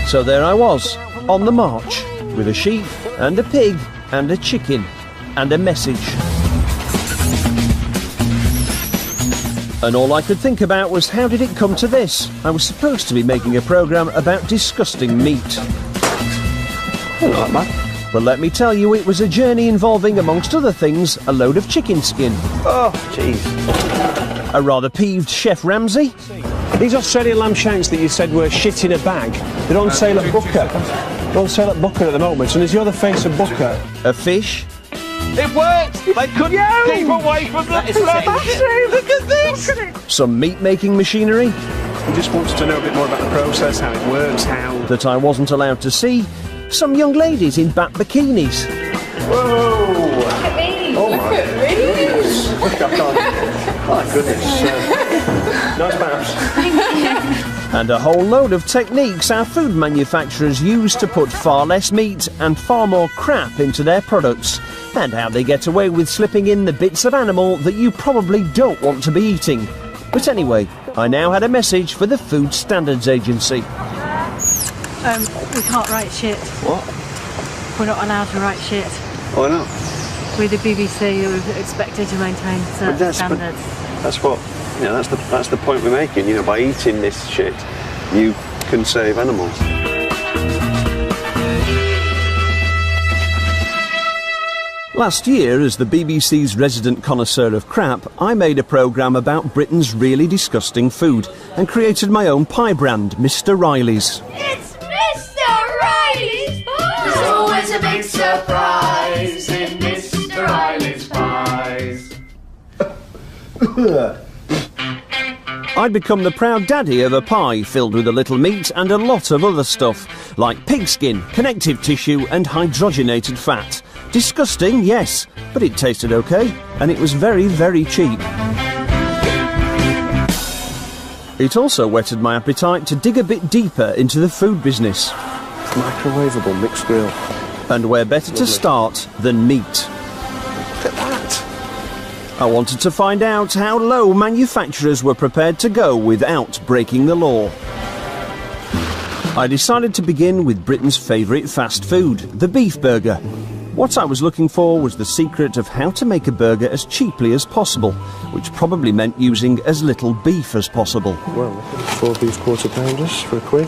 So there I was, on the march, with a sheep and a pig and a chicken and a message. And all I could think about was, how did it come to this? I was supposed to be making a programme about disgusting meat. Not that bad. But let me tell you, it was a journey involving, amongst other things, a load of chicken skin. Oh, jeez. A rather peeved Chef Ramsay. These Australian lamb shanks that you said were shit in a bag, they're on sale at Booker. They're on sale at Booker at the moment, and as you're the face of Booker... A fish. It worked! They couldn't keep away from the bathroom! Look at this! Look at it! Some meat-making machinery. He just wants to know a bit more about the process, how it works, how... That I wasn't allowed to see. Some young ladies in bat bikinis. Whoa! Look at me! Oh Look my at me! My goodness. Nice baths. And a whole load of techniques our food manufacturers use to put far less meat and far more crap into their products, and how they get away with slipping in the bits of animal that you probably don't want to be eating. But anyway, I now had a message for the Food Standards Agency. We can't write shit. What? We're not allowed to write shit. Why not? We're the BBC, we're expected to maintain certain standards. That's what, you know, that's the point we're making. You know, by eating this shit, you can save animals. Last year, as the BBC's resident connoisseur of crap, I made a programme about Britain's really disgusting food and created my own pie brand, Mr. Riley's. It's Mr. Riley's Pies! There's always a big surprise in Mr. Riley's Pies. I'd become the proud daddy of a pie filled with a little meat and a lot of other stuff, like pigskin, connective tissue and hydrogenated fat. Disgusting, yes, but it tasted okay, and it was very, very cheap. It also whetted my appetite to dig a bit deeper into the food business. Microwavable mixed grill. And where better to start than meat. Look at that. I wanted to find out how low manufacturers were prepared to go without breaking the law. I decided to begin with Britain's favourite fast food, the beef burger. What I was looking for was the secret of how to make a burger as cheaply as possible, which probably meant using as little beef as possible. Well, 4 beef quarter pounders for £1.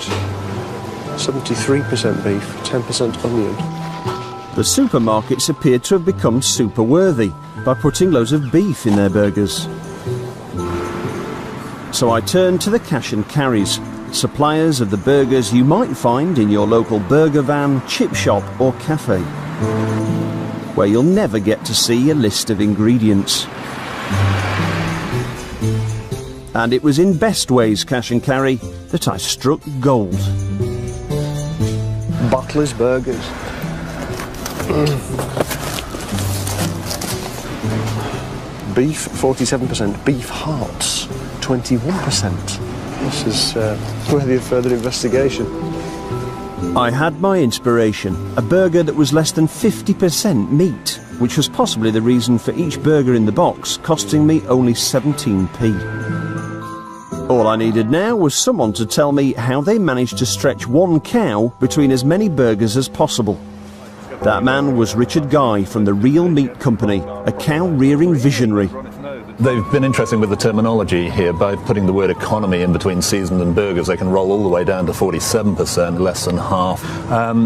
73% beef, 10% onion. The supermarkets appeared to have become super worthy by putting loads of beef in their burgers. So I turned to the cash and carries, suppliers of the burgers you might find in your local burger van, chip shop or cafe, where you'll never get to see a list of ingredients. And it was in Best Ways Cash and Carry that I struck gold. Butler's Burgers. Beef, 47%. Beef hearts, 21%. This is worthy of further investigation. I had my inspiration, a burger that was less than 50% meat, which was possibly the reason for each burger in the box costing me only 17p. All I needed now was someone to tell me how they managed to stretch one cow between as many burgers as possible. That man was Richard Guy from the Real Meat Company, a cow-rearing visionary. They've been interesting with the terminology here. By putting the word economy in between seasoned and burgers, they can roll all the way down to 47%, less than half.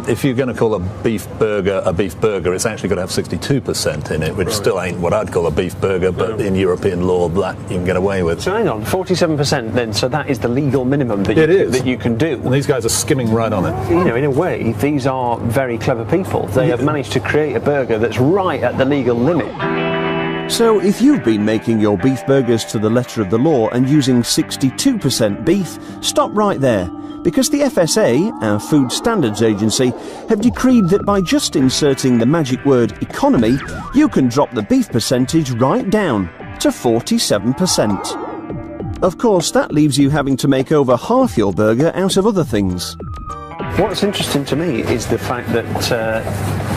If you're going to call a beef burger, it's actually got to have 62% in it, which still ain't what I'd call a beef burger, but in European law, that you can get away with. So hang on, 47% then, so that is the legal minimum that you can do. And these guys are skimming right on it. You know, in a way, these are very clever people. They have managed to create a burger that's right at the legal limit. So if you've been making your beef burgers to the letter of the law and using 62% beef, stop right there, because the FSA, our Food Standards Agency, have decreed that by just inserting the magic word economy, you can drop the beef percentage right down to 47%. Of course, that leaves you having to make over half your burger out of other things. What's interesting to me is the fact that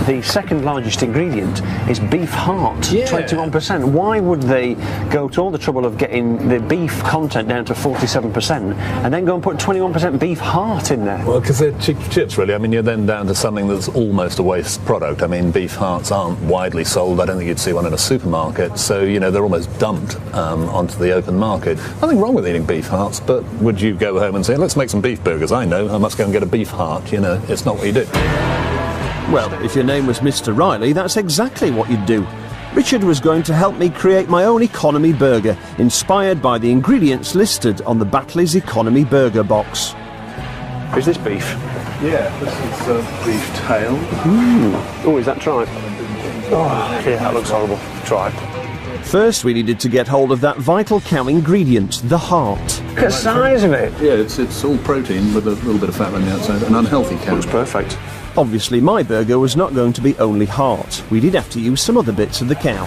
the second largest ingredient is beef heart, 21%. Why would they go to all the trouble of getting the beef content down to 47% and then go and put 21% beef heart in there? Well, because they're cheap chips, really. I mean, you're then down to something that's almost a waste product. I mean, beef hearts aren't widely sold. I don't think you'd see one in a supermarket. So, you know, they're almost dumped onto the open market. Nothing wrong with eating beef hearts, but would you go home and say, let's make some beef burgers? I know, I must go and get a beef heart. You know, it's not what you do. Well, if your name was Mr. Riley, that's exactly what you'd do. Richard was going to help me create my own economy burger, inspired by the ingredients listed on the Batley's Economy Burger box. Is this beef? Yeah, this is beef tail. Oh, is that tripe? Oh, yeah, that looks horrible. Tripe. First, we needed to get hold of that vital cow ingredient, the heart. Look at the size of it. Yeah, it's all protein with a little bit of fat on the outside. An unhealthy cow. Looks perfect. Obviously, my burger was not going to be only heart. We did have to use some other bits of the cow.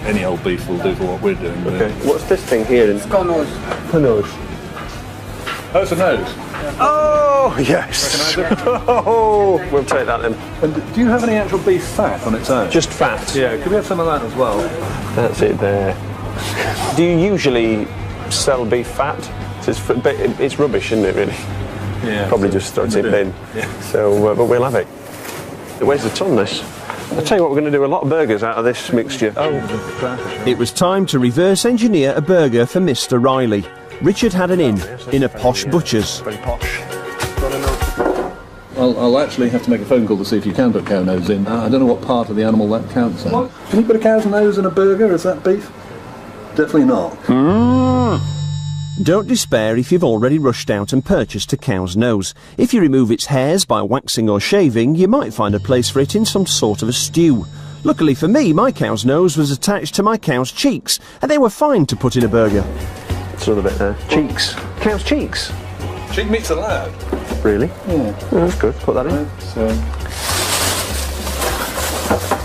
Any old beef will do for what we're doing. Okay, what's this thing here? It's got a nose. A nose. Oh, it's a nose. Oh, yes. Oh, we'll take that then. And do you have any actual beef fat on its own? Just fat. Yeah, could we have some of that as well? That's it there. Do you usually sell beef fat? It's rubbish, isn't it, really? Yeah. Probably just throw it in the bin. Yeah. So, but we'll have it. It weighs a ton, this. I'll tell you what, we're going to do a lot of burgers out of this mixture. Oh. It was time to reverse engineer a burger for Mr. Riley. Richard had an in a posh butcher's. Very posh. I'll actually have to make a phone call to see if you can put cow nose in. I don't know what part of the animal that counts on. Can you put a cow's nose in a burger? Is that beef? Definitely not. Don't despair if you've already rushed out and purchased a cow's nose. If you remove its hairs by waxing or shaving, you might find a place for it in some sort of a stew. Luckily for me, my cow's nose was attached to my cow's cheeks, and they were fine to put in a burger. It's another bit there. Cheeks. Cow's cheeks. Cheek meat's allowed. Really? Yeah. Oh, that's good. Put that in.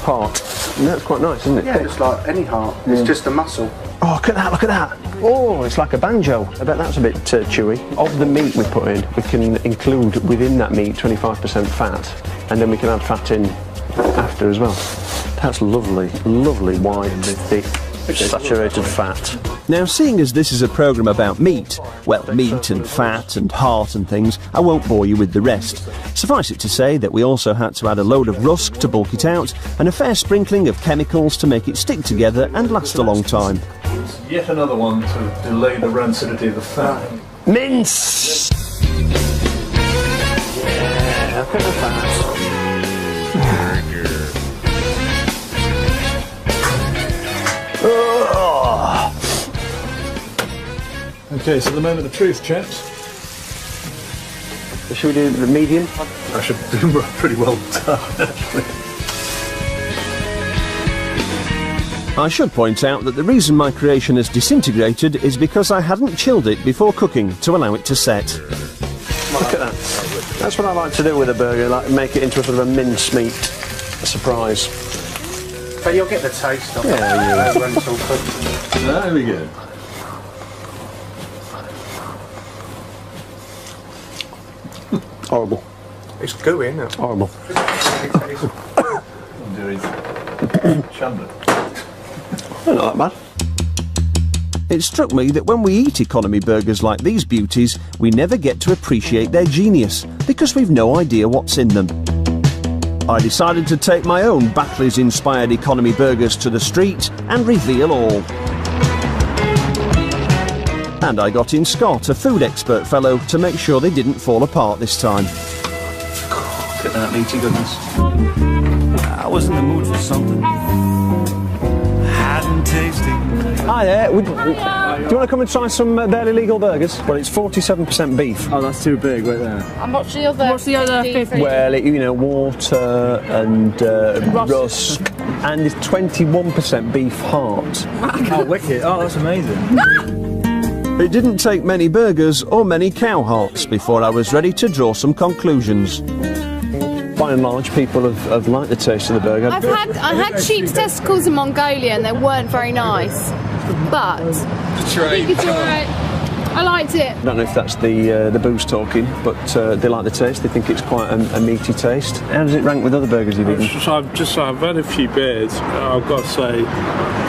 Heart. Yeah, that's quite nice, isn't it? Yeah, it's like any heart. It's just a muscle. Oh, look at that, look at that. Oh, it's like a banjo. I bet that's a bit chewy. Of the meat we put in, we can include within that meat 25% fat, and then we can add fat in after as well. That's lovely, lovely white, thick, saturated fat. Now, seeing as this is a programme about meat, well, meat and fat and heart and things, I won't bore you with the rest. Suffice it to say that we also had to add a load of rusk to bulk it out, and a fair sprinkling of chemicals to make it stick together and last a long time. Yet another one to delay the rancidity of the fat. Mince! Yeah, look at the fat. Okay, so the moment of truth, chaps. Should we do the medium? I should do pretty well done, actually. I should point out that the reason my creation has disintegrated is because I hadn't chilled it before cooking to allow it to set. Look at that. That's what I like to do with a burger, like make it into a sort of a mincemeat surprise. But you'll get the taste of it. Yeah, When it's all cooked. There we go. Horrible. It's gooey, isn't it? Horrible. I'm doing Chandler. Not that bad. It struck me that when we eat economy burgers like these beauties, we never get to appreciate their genius, because we've no idea what's in them. I decided to take my own Batley's-inspired economy burgers to the street and reveal all. And I got in Scott, a food expert fellow, to make sure they didn't fall apart this time. Look at that meaty goodness. I was in the mood for something hot and tasty. Hi there. Do you want to come and try some barely legal burgers? Well, it's 47% beef. Oh, that's too big right there. And what's the other 50? Well, you know, water and rusk, and it's 21% beef heart. Oh, wicked. Oh, that's amazing. It didn't take many burgers or many cow hearts before I was ready to draw some conclusions. By and large, people have liked the taste of the burger. I had sheep's testicles in Mongolia and they weren't very nice, but I think it's alright. I liked it. I don't know if that's the booze talking, but they like the taste. They think it's quite a meaty taste. How does it rank with other burgers you've eaten? I've had a few beers. I've got to say,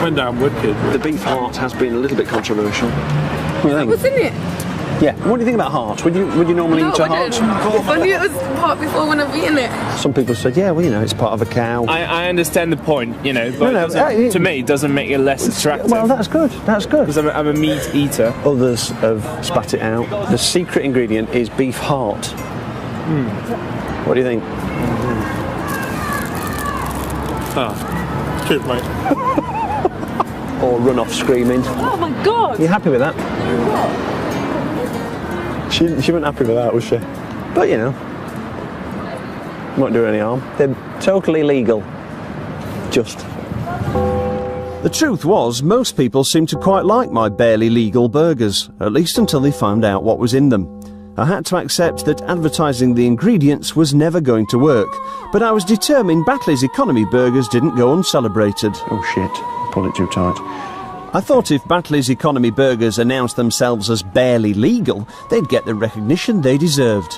went down wicked. The beef heart has been a little bit controversial. What do you think? What's in it? Yeah. What do you think about heart? Would you normally eat a heart? If I knew it was part before when I've eaten it. Some people said, yeah, well, you know, it's part of a cow. I understand the point, you know, but to me it doesn't make it less attractive. Well, that's good. That's good. Because I'm a meat eater. Others have spat it out. The secret ingredient is beef heart. What do you think? Good, mate. Or run off screaming. Oh my god! Are you happy with that? She wasn't happy with that, was she? But you know, won't do her any harm. They're totally legal. Just. The truth was, most people seemed to quite like my barely legal burgers, at least until they found out what was in them. I had to accept that advertising the ingredients was never going to work, but I was determined Batley's economy burgers didn't go uncelebrated. Oh shit, pulled it too tight. I thought if Batley's economy burgers announced themselves as barely legal, they'd get the recognition they deserved.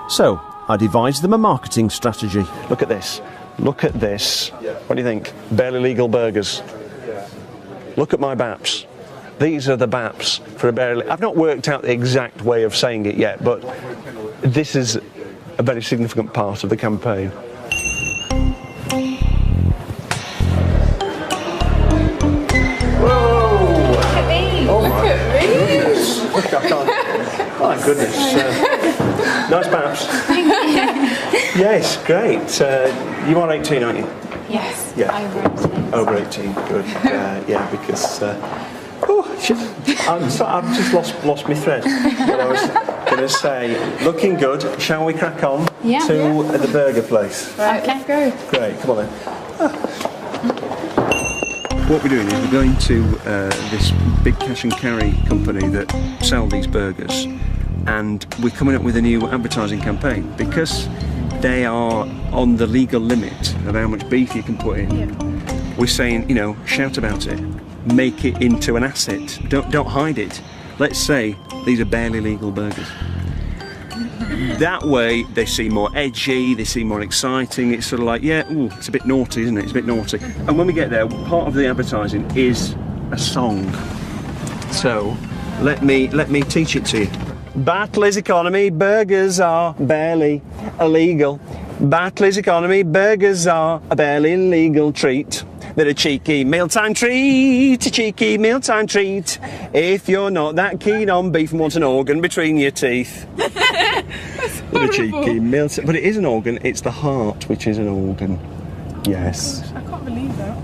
So, I devised them a marketing strategy. Look at this. Look at this. What do you think? Barely legal burgers. Look at my BAPs. These are the BAPs for a barely... I've not worked out the exact way of saying it yet, but this is a very significant part of the campaign. Look, I can't. Oh my goodness. Nice BAPs. Yes, great. You are 18, aren't you? Yes. Yeah. Over 18. Over 18, good. Yeah, because I've just lost my thread. What I was going to say, looking good. Shall we crack on to the burger place? Right, okay, go. Great, come on then. What we're doing is we're going to this big cash and carry company that sell these burgers, and we're coming up with a new advertising campaign because they are on the legal limit of how much beef you can put in. Yeah. We're saying, you know, shout about it, make it into an asset. Don't hide it. Let's say these are barely legal burgers. That way they seem more edgy, they seem more exciting. It's sort of like, yeah, ooh, it's a bit naughty, isn't it? It's a bit naughty. And when we get there, part of the advertising is a song. So let me teach it to you. Batley's economy burgers are barely illegal. Batley's economy burgers are a barely legal treat. They're a cheeky mealtime treat, a cheeky mealtime treat. If you're not that keen on beef and want an organ between your teeth. They're a cheeky mealtime, but it is an organ. It's the heart which is an organ. Yes. I can't believe that.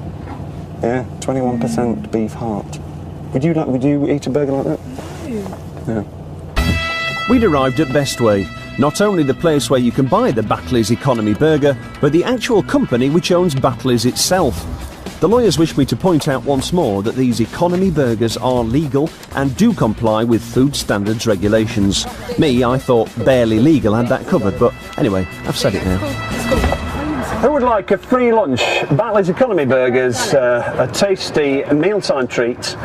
Yeah, 21% beef heart. Would you eat a burger like that? No. We'd arrived at Bestway, not only the place where you can buy the Batley's economy burger, but the actual company which owns Batley's itself. The lawyers wish me to point out once more that these economy burgers are legal and do comply with food standards regulations. Me, I thought barely legal had that covered, but anyway, I've said it now. Who would like a free lunch? Batley's economy burgers, a tasty mealtime treat.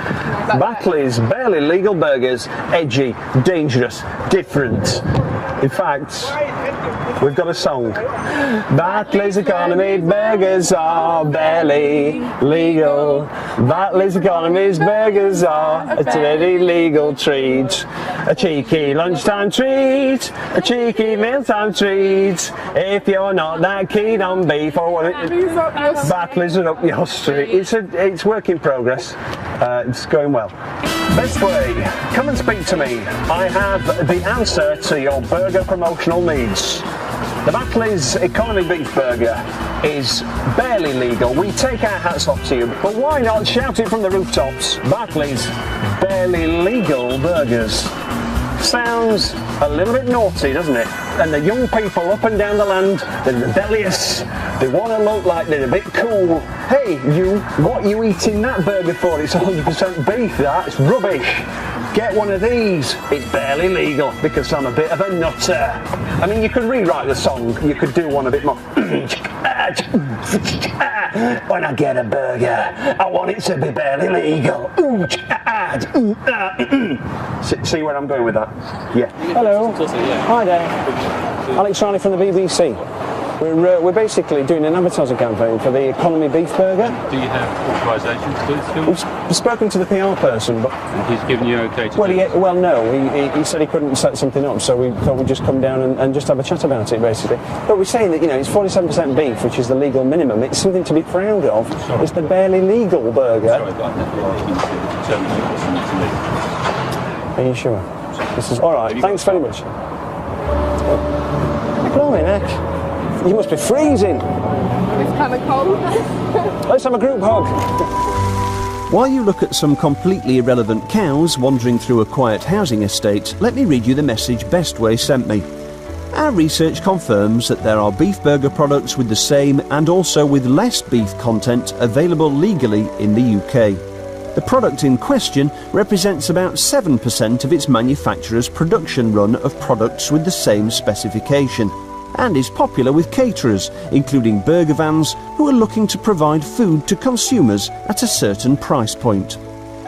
Batley's barely legal burgers, edgy, dangerous, different. In fact, we've got a song. Batley's economy burgers are barely legal. Batley's economy's burgers are a very legal treat. A cheeky lunchtime treat, a cheeky mealtime treat. If you're not that keen on beef or what Batley's are up your street. It's work in progress. It's going well. Bestway, come and speak to me. I have the answer to your burger promotional needs. The Batley's economy beef burger is barely legal. We take our hats off to you, but why not shout it from the rooftops? Batley's barely legal burgers. Sounds a little bit naughty, doesn't it? And the young people up and down the land, they're rebellious, they want to look like they're a bit cool. Hey, you, what are you eating that burger for? It's 100% beef, that's rubbish. Get one of these. It's barely legal because I'm a bit of a nutter. I mean, you could rewrite the song. You could do one a bit more. When I get a burger, I want it to be barely legal. See where I'm going with that? Yeah. Hello. Hi there. Alex Riley from the BBC. We're basically doing an advertising campaign for the economy beef burger. Do you have authorisation to do this? We've spoken to the PR person, but... And he's given you okay to Well, no, he said he couldn't set something up, so we thought we'd just come down and just have a chat about it, basically. But we're saying that, you know, it's 47% beef, which is the legal minimum. It's something to be proud of. Sorry. It's the barely legal burger. Sorry, but I've never asked you to determine what's illegal. Are you sure? This is... All right, thanks very much. Blimey, heck. You must be freezing. It's kind of cold. Let's have a group hug. While you look at some completely irrelevant cows wandering through a quiet housing estate, let me read you the message Bestway sent me. Our research confirms that there are beef burger products with the same and also with less beef content available legally in the UK. The product in question represents about 7% of its manufacturer's production run of products with the same specification, and is popular with caterers, including burger vans, who are looking to provide food to consumers at a certain price point.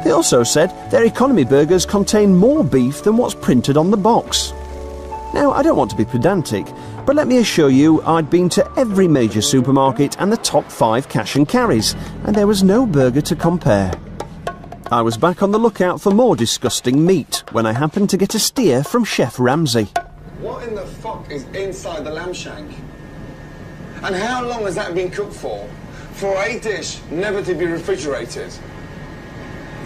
They also said their economy burgers contain more beef than what's printed on the box. Now, I don't want to be pedantic, but let me assure you I'd been to every major supermarket and the top 5 cash and carries, and there was no burger to compare. I was back on the lookout for more disgusting meat when I happened to get a steer from Chef Ramsay. What in the fuck is inside the lamb shank? And how long has that been cooked for? For a dish never to be refrigerated?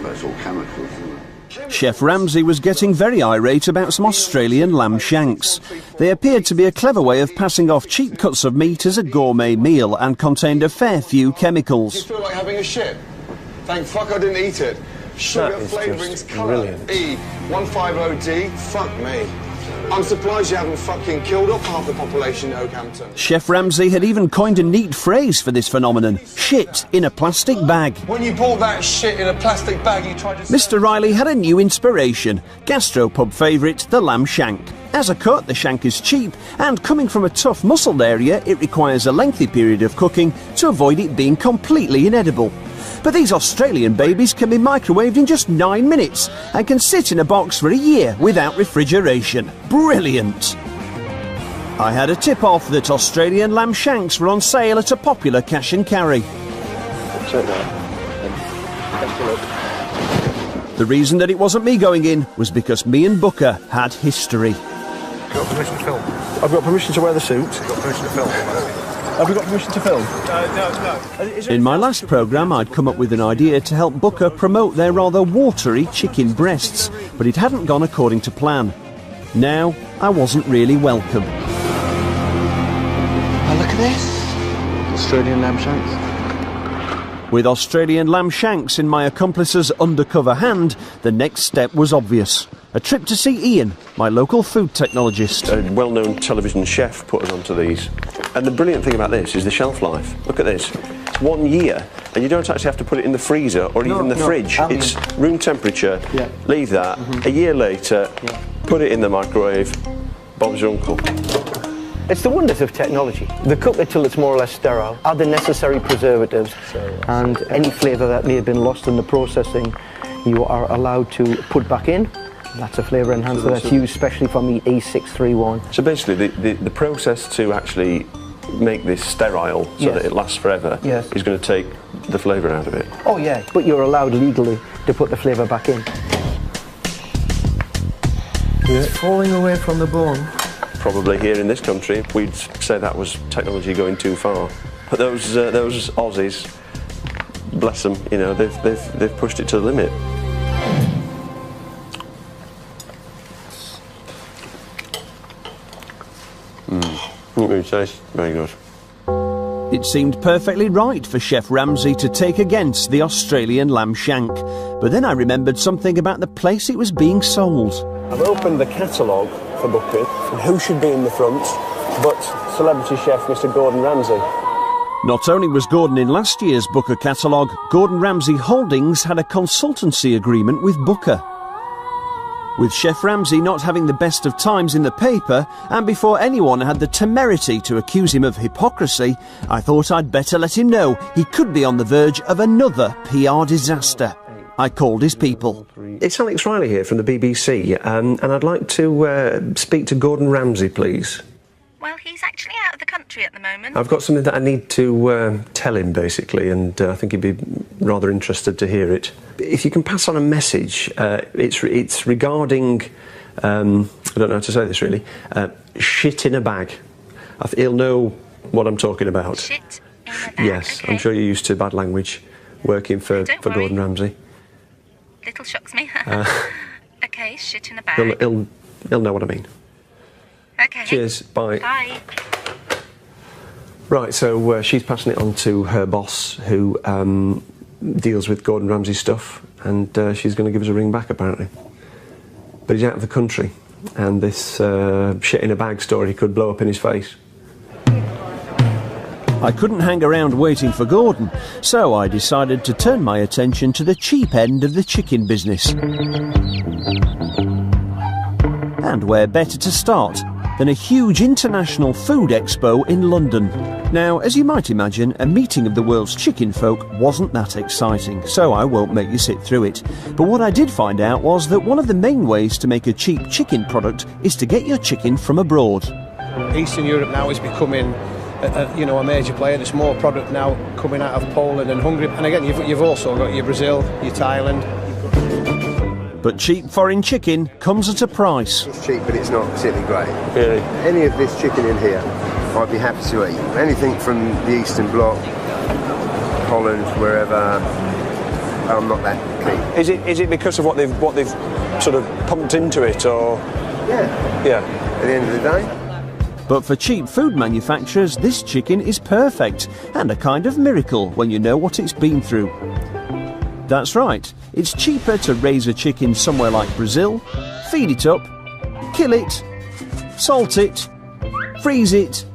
That's all chemicals, isn't it? Chef Ramsay was getting very irate about some Australian lamb shanks. They appeared to be a clever way of passing off cheap cuts of meat as a gourmet meal and contained a fair few chemicals. Do you feel like having a shit? Thank fuck I didn't eat it. Sugar, flavourings, colour, E, 150D, fuck me. I'm surprised you haven't fucking killed off half the population in Oakhampton. Chef Ramsay had even coined a neat phrase for this phenomenon: shit in a plastic bag. When you bought that shit in a plastic bag, you tried to... Mr. Riley had a new inspiration: gastropub favourite, the lamb shank. As a cut, the shank is cheap, and coming from a tough muscled area, it requires a lengthy period of cooking to avoid it being completely inedible. But these Australian babies can be microwaved in just 9 minutes and can sit in a box for a year without refrigeration. Brilliant! I had a tip-off that Australian lamb shanks were on sale at a popular cash and carry. The reason that it wasn't me going in was because me and Booker had history. You've got permission to film? I've got permission to wear the suit. You've got permission to film? Have we got permission to film? No. In my last programme, I'd come up with an idea to help Booker promote their rather watery chicken breasts, but it hadn't gone according to plan. Now, I wasn't really welcome. Oh, look at this. Australian lamb shanks. With Australian lamb shanks in my accomplice's undercover hand, the next step was obvious. A trip to see Ian, my local food technologist. A well-known television chef put us onto these. And the brilliant thing about this is the shelf life. Look at this. It's 1 year, and you don't actually have to put it in the freezer or even the fridge. It's room temperature. Yeah. Leave that. A year later, put it in the microwave. Bob's your uncle. It's the wonders of technology. They cook it till it's more or less sterile, add the necessary preservatives, and any flavour that may have been lost in the processing, you are allowed to put back in. That's a flavour enhancer that's used especially for meat E631. So basically, the process to actually make this sterile so that it lasts forever is going to take the flavour out of it. Oh yeah, but you're allowed legally to put the flavour back in. It's falling away from the bone. Probably here in this country, we'd say that was technology going too far. But those Aussies, bless them, you know, they've pushed it to the limit. It tastes very good. It seemed perfectly right for Chef Ramsay to take against the Australian lamb shank, but then I remembered something about the place it was being sold. I've opened the catalogue for Booker, and who should be in the front but celebrity chef Mr. Gordon Ramsay. Not only was Gordon in last year's Booker catalogue, Gordon Ramsay Holdings had a consultancy agreement with Booker. With Chef Ramsay not having the best of times in the paper, and before anyone had the temerity to accuse him of hypocrisy, I thought I'd better let him know he could be on the verge of another PR disaster. I called his people. It's Alex Riley here from the BBC, and I'd like to speak to Gordon Ramsay, please. Well, he's actually out of the country at the moment. I've got something that I need to tell him, basically, and I think he'd be rather interested to hear it. If you can pass on a message, it's regarding, I don't know how to say this really, shit in a bag. He'll know what I'm talking about. Shit in a bag, yes, okay. I'm sure you're used to bad language, working for Gordon Ramsay. Little shocks me. Okay, shit in a bag. He'll know what I mean. Okay. Cheers, bye. Bye. Right, so she's passing it on to her boss, who deals with Gordon Ramsay stuff, and she's going to give us a ring back, apparently. But he's out of the country, and this shit in a bag story could blow up in his face. I couldn't hang around waiting for Gordon, so I decided to turn my attention to the cheap end of the chicken business. And where better to start than a huge international food expo in London. Now, as you might imagine, a meeting of the world's chicken folk wasn't that exciting, so I won't make you sit through it. But what I did find out was that one of the main ways to make a cheap chicken product is to get your chicken from abroad. Eastern Europe now is becoming a major player. There's more product now coming out of Poland and Hungary. And again, you've also got your Brazil, your Thailand. But cheap foreign chicken comes at a price. It's cheap, but it's not particularly great. Really? Any of this chicken in here, I'd be happy to eat. Anything from the Eastern Bloc, Holland, wherever, I'm not that keen. Is it because of what they've sort of pumped into it, or? Yeah. Yeah. At the end of the day. But for cheap food manufacturers, this chicken is perfect, and a kind of miracle when you know what it's been through. That's right, it's cheaper to raise a chicken somewhere like Brazil, feed it up, kill it, salt it, freeze it,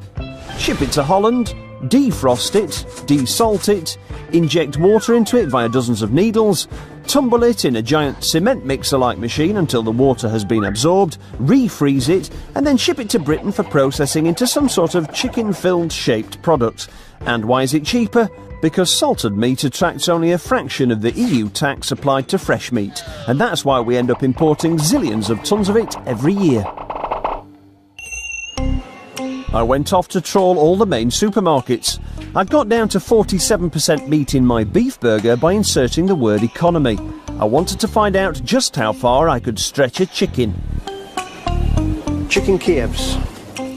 ship it to Holland, defrost it, desalt it, inject water into it via dozens of needles, tumble it in a giant cement mixer-like machine until the water has been absorbed, refreeze it, and then ship it to Britain for processing into some sort of chicken-filled shaped product. And why is it cheaper? Because salted meat attracts only a fraction of the EU tax applied to fresh meat, and that's why we end up importing zillions of tons of it every year. I went off to trawl all the main supermarkets. I got down to 47% meat in my beef burger by inserting the word economy. I wanted to find out just how far I could stretch a chicken. Chicken Kievs.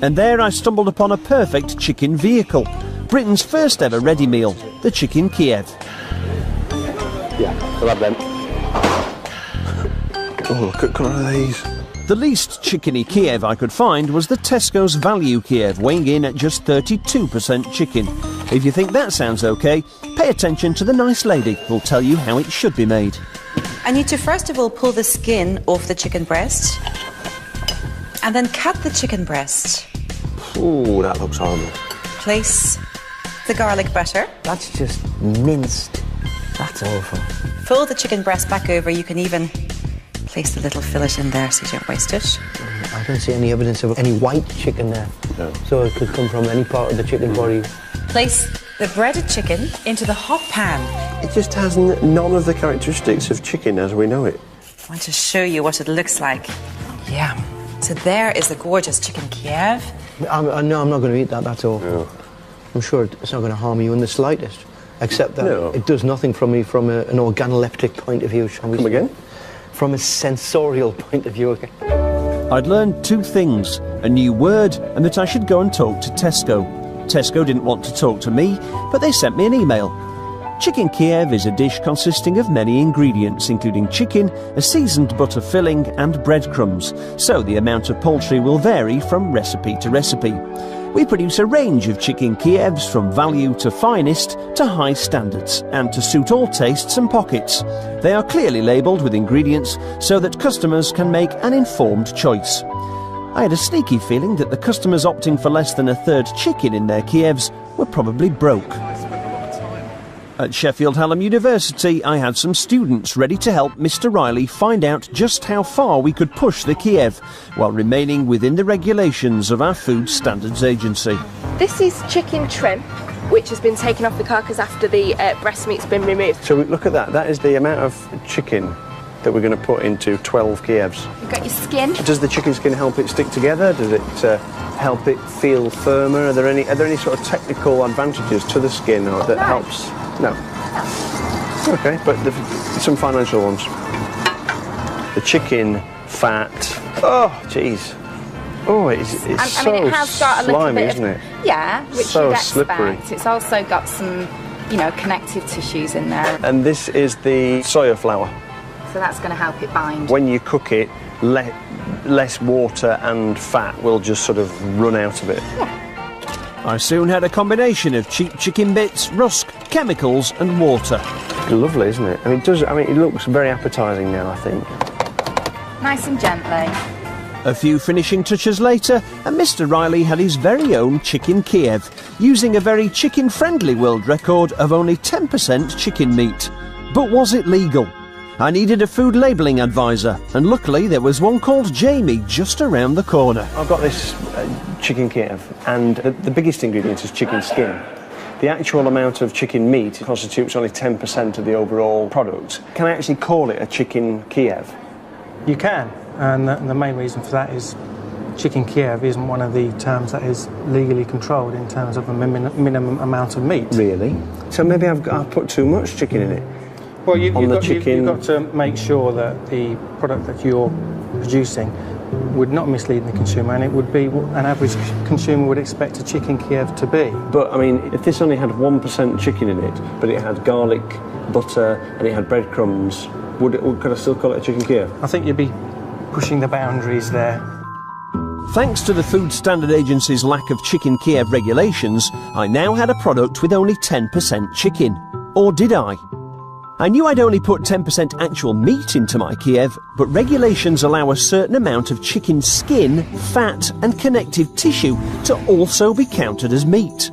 And there I stumbled upon a perfect chicken vehicle. Britain's first ever ready meal, the Chicken Kiev. Yeah, we'll have them. Oh, look at colour of these. The least chickeny Kiev I could find was the Tesco's Value Kiev, weighing in at just 32% chicken. If you think that sounds okay, pay attention to the nice lady who'll tell you how it should be made. I need to first of all pull the skin off the chicken breast and then cut the chicken breast. Ooh, that looks horrible. Place the garlic butter. That's just minced. That's awful. Fold the chicken breast back over. You can even place the little fillet in there so you don't waste it. I don't see any evidence of any white chicken there. No. So it could come from any part of the chicken body. Place the breaded chicken into the hot pan. It just has none of the characteristics of chicken as we know it. I want to show you what it looks like. Yeah. So there is the gorgeous chicken Kiev. No, I'm not going to eat that, that's all. No. I'm sure it's not going to harm you in the slightest, except that it does nothing for me from an organoleptic point of view, shall we say. Come again? From a sensorial point of view, okay. I'd learned two things, a new word and that I should go and talk to Tesco. Tesco didn't want to talk to me, but they sent me an email. Chicken Kiev is a dish consisting of many ingredients, including chicken, a seasoned butter filling and breadcrumbs, so the amount of poultry will vary from recipe to recipe. We produce a range of chicken Kievs from value to finest to high standards, and to suit all tastes and pockets. They are clearly labelled with ingredients so that customers can make an informed choice. I had a sneaky feeling that the customers opting for less than a third chicken in their Kievs were probably broke. At Sheffield Hallam University, I had some students ready to help Mr. Riley find out just how far we could push the Kiev while remaining within the regulations of our Food Standards Agency. This is chicken trim, which has been taken off the carcass after the breast meat's been removed. So look at that. That is the amount of chicken that we're going to put into 12 Kievs. You've got your skin. Does the chicken skin help it stick together? Does it help it feel firmer? Are there any sort of technical advantages to the skin or that helps? No. Okay, but some financial ones. The chicken fat. Oh, jeez. Oh, it's so it has got a little slimy, bit isn't it? Yeah, which so you'd slippery. expect. It's also got some, connective tissues in there. And this is the soya flour. So that's going to help it bind. When you cook it, less water and fat will just sort of run out of it. Yeah. I soon had a combination of cheap chicken bits, rusk, chemicals and water. Lovely, isn't it? It looks very appetising now, I think. Nice and gently. A few finishing touches later, and Mr. Riley had his very own chicken Kiev, using a very chicken-friendly world record of only 10% chicken meat. But was it legal? I needed a food labelling advisor, and luckily there was one called Jamie just around the corner. I've got this chicken Kiev, and the biggest ingredient is chicken skin. The actual amount of chicken meat constitutes only 10% of the overall product. Can I actually call it a chicken Kiev? You can, and the main reason for that is chicken Kiev isn't one of the terms that is legally controlled in terms of a minimum amount of meat. Really? So maybe I've put too much chicken in it? Well, you've got to make sure that the product that you're producing would not mislead the consumer, and it would be what an average consumer would expect a chicken Kiev to be. But, if this only had 1% chicken in it, but it had garlic, butter, and it had breadcrumbs, could I still call it a chicken Kiev? I think you'd be pushing the boundaries there. Thanks to the Food Standard Agency's lack of chicken Kiev regulations, I now had a product with only 10% chicken. Or did I? I knew I'd only put 10% actual meat into my Kiev, but regulations allow a certain amount of chicken skin, fat and connective tissue to also be counted as meat.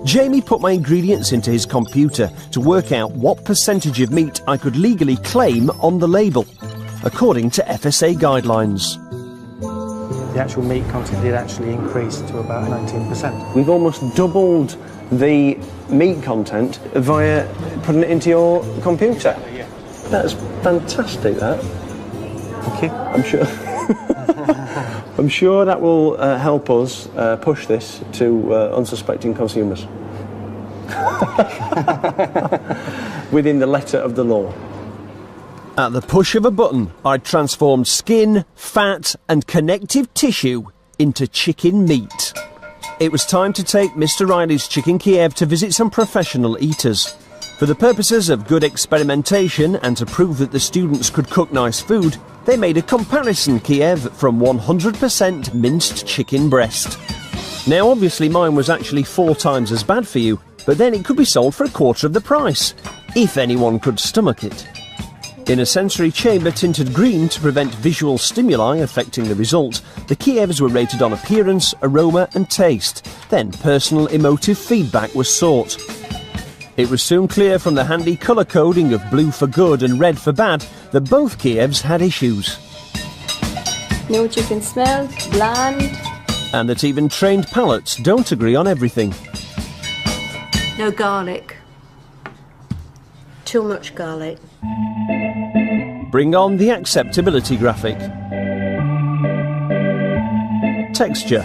Jamie put my ingredients into his computer to work out what percentage of meat I could legally claim on the label, according to FSA guidelines. The actual meat content did actually increase to about 19%. We've almost doubled the meat content via putting it into your computer. Yeah. That's fantastic, that. Thank you. I'm sure. I'm sure that will help us push this to unsuspecting consumers. Within the letter of the law. At the push of a button, I'd transformed skin, fat and connective tissue into chicken meat. It was time to take Mr. Riley's chicken Kiev to visit some professional eaters. For the purposes of good experimentation and to prove that the students could cook nice food, they made a comparison Kiev from 100% minced chicken breast. Now obviously mine was actually 4 times as bad for you, but then it could be sold for a quarter of the price, if anyone could stomach it. In a sensory chamber tinted green to prevent visual stimuli affecting the result, the Kievs were rated on appearance, aroma and taste. Then personal emotive feedback was sought. It was soon clear from the handy colour coding of blue for good and red for bad that both Kievs had issues. No chicken smell, bland. And that even trained palates don't agree on everything. No garlic. Too much garlic. Bring on the acceptability graphic. Texture.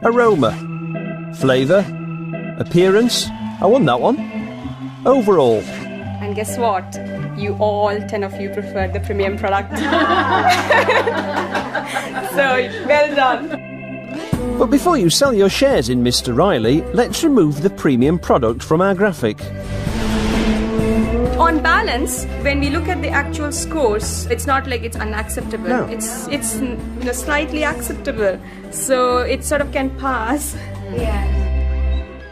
Aroma. Flavour. Appearance. I won that one. Overall. And guess what? You all 10 of you preferred the premium product. So, well done. But before you sell your shares in Mr. Riley, let's remove the premium product from our graphic. On balance, when we look at the actual scores, it's not like it's unacceptable. No. It's slightly acceptable. So it sort of can pass. Yeah.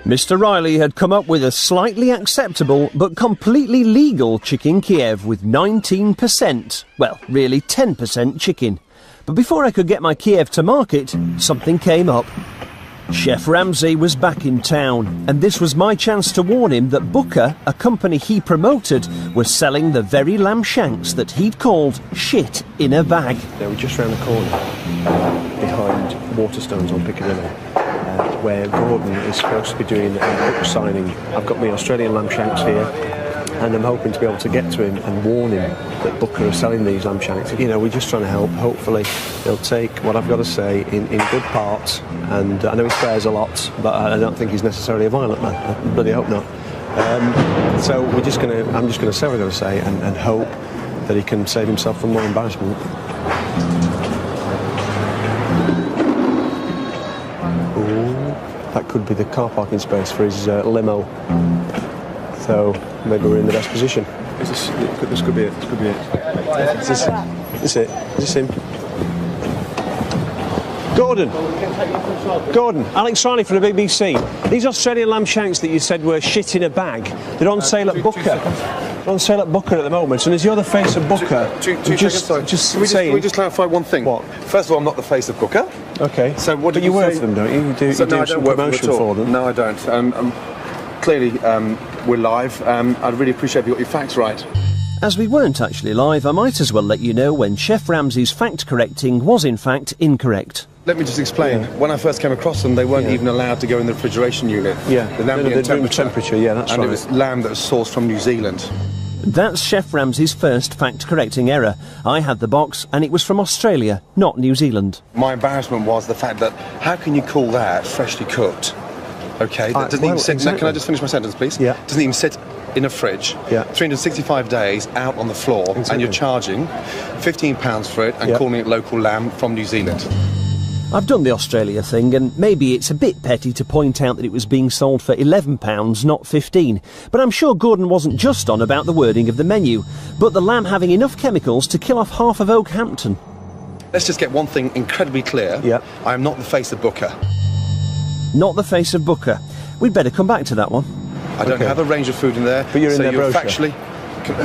Mr. Riley had come up with a slightly acceptable but completely legal chicken Kiev with 19%, well, really 10% chicken. But before I could get my Kiev to market, something came up. Chef Ramsay was back in town, and this was my chance to warn him that Booker, a company he promoted, was selling the very lamb shanks that he'd called shit in a bag. They were just round the corner, behind Waterstones on Piccadilly, where Gordon is supposed to be doing a book signing. I've got my Australian lamb shanks here, and I'm hoping to be able to get to him and warn him that Booker are selling these lamb shanks. You know, we're just trying to help. Hopefully he'll take what I've got to say in good parts, and I know he swears a lot, but I don't think he's necessarily a violent man. I bloody hope not. So I'm just going to say what I've got to say and hope that he can save himself from more embarrassment. Ooh, that could be the car parking space for his limo. So maybe we're in the best position. This could be it. This could be it. Is this him? Gordon, Alex Riley from the BBC. These Australian lamb shanks that you said were shit in a bag, they're on sale at Booker. They're on sale at Booker at the moment, and as you're the face of Booker, Can we just clarify one thing? What? First of all, I'm not the face of Booker. Okay. So what but do you work say? for them, don't you? You do No, I some don't work promotion for them. No, I don't. Clearly, we're live. I'd really appreciate if you got your facts right. As we weren't actually live, I might as well let you know when Chef Ramsay's fact correcting was in fact incorrect. Let me just explain. When I first came across them, they weren't even allowed to go in the refrigeration unit. Yeah, the ambient temperature. Yeah, that's right. And it was lamb that was sourced from New Zealand. That's Chef Ramsay's first fact-correcting error. I had the box, and it was from Australia, not New Zealand. My embarrassment was the fact that how can you call that freshly cooked? Okay, that doesn't even sit. Exactly. Can I just finish my sentence, please? Yeah. Doesn't even sit in a fridge. Yeah. 365 days out on the floor, exactly. And you're charging £15 for it and calling it local lamb from New Zealand. I've done the Australia thing, and maybe it's a bit petty to point out that it was being sold for £11, not 15. But I'm sure Gordon wasn't just on about the wording of the menu, but the lamb having enough chemicals to kill off half of Oakhampton. Let's just get one thing incredibly clear. Yeah. I am not the face of Booker. Not the face of Booker. We'd better come back to that one. I don't have a range of food in there. But you're in their brochure.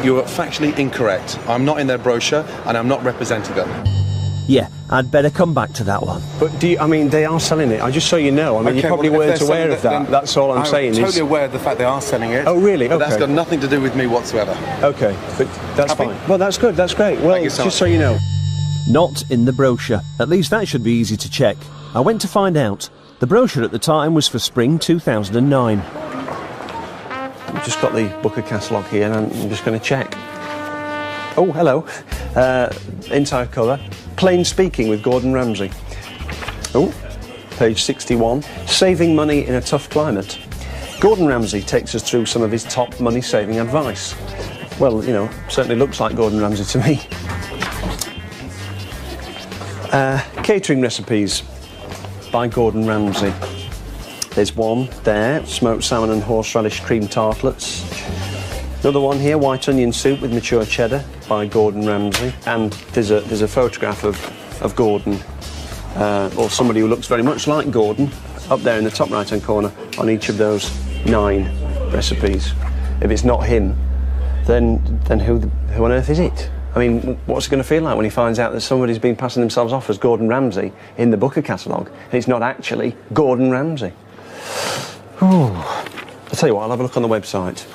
You're factually incorrect. I'm not in their brochure, and I'm not representing them. Yeah, I'd better come back to that one. But they are selling it. Just so you know. I mean, you probably weren't aware of that. That's all I'm saying. I'm totally aware of the fact they are selling it. Oh, really? Okay. But that's got nothing to do with me whatsoever. Okay, but that's fine. Well, that's good. That's great. Well, just so you know. Not in the brochure. At least that should be easy to check. I went to find out. The brochure at the time was for spring 2009. I've just got the Booker catalogue here, and I'm just going to check. Oh, hello. Inside cover. Plain Speaking with Gordon Ramsay. Oh, page 61. Saving money in a tough climate. Gordon Ramsay takes us through some of his top money-saving advice. Well, you know, certainly looks like Gordon Ramsay to me. Catering recipes by Gordon Ramsay. There's one there, smoked salmon and horseradish cream tartlets. Another one here, white onion soup with mature cheddar by Gordon Ramsay. And there's a photograph of Gordon, or somebody who looks very much like Gordon, up there in the top right-hand corner on each of those 9 recipes. If it's not him, then who on earth is it? I mean, what's it going to feel like when he finds out that somebody's been passing themselves off as Gordon Ramsay in the Booker catalogue, and it's not actually Gordon Ramsay? Ooh. I'll tell you what, I'll have a look on the website.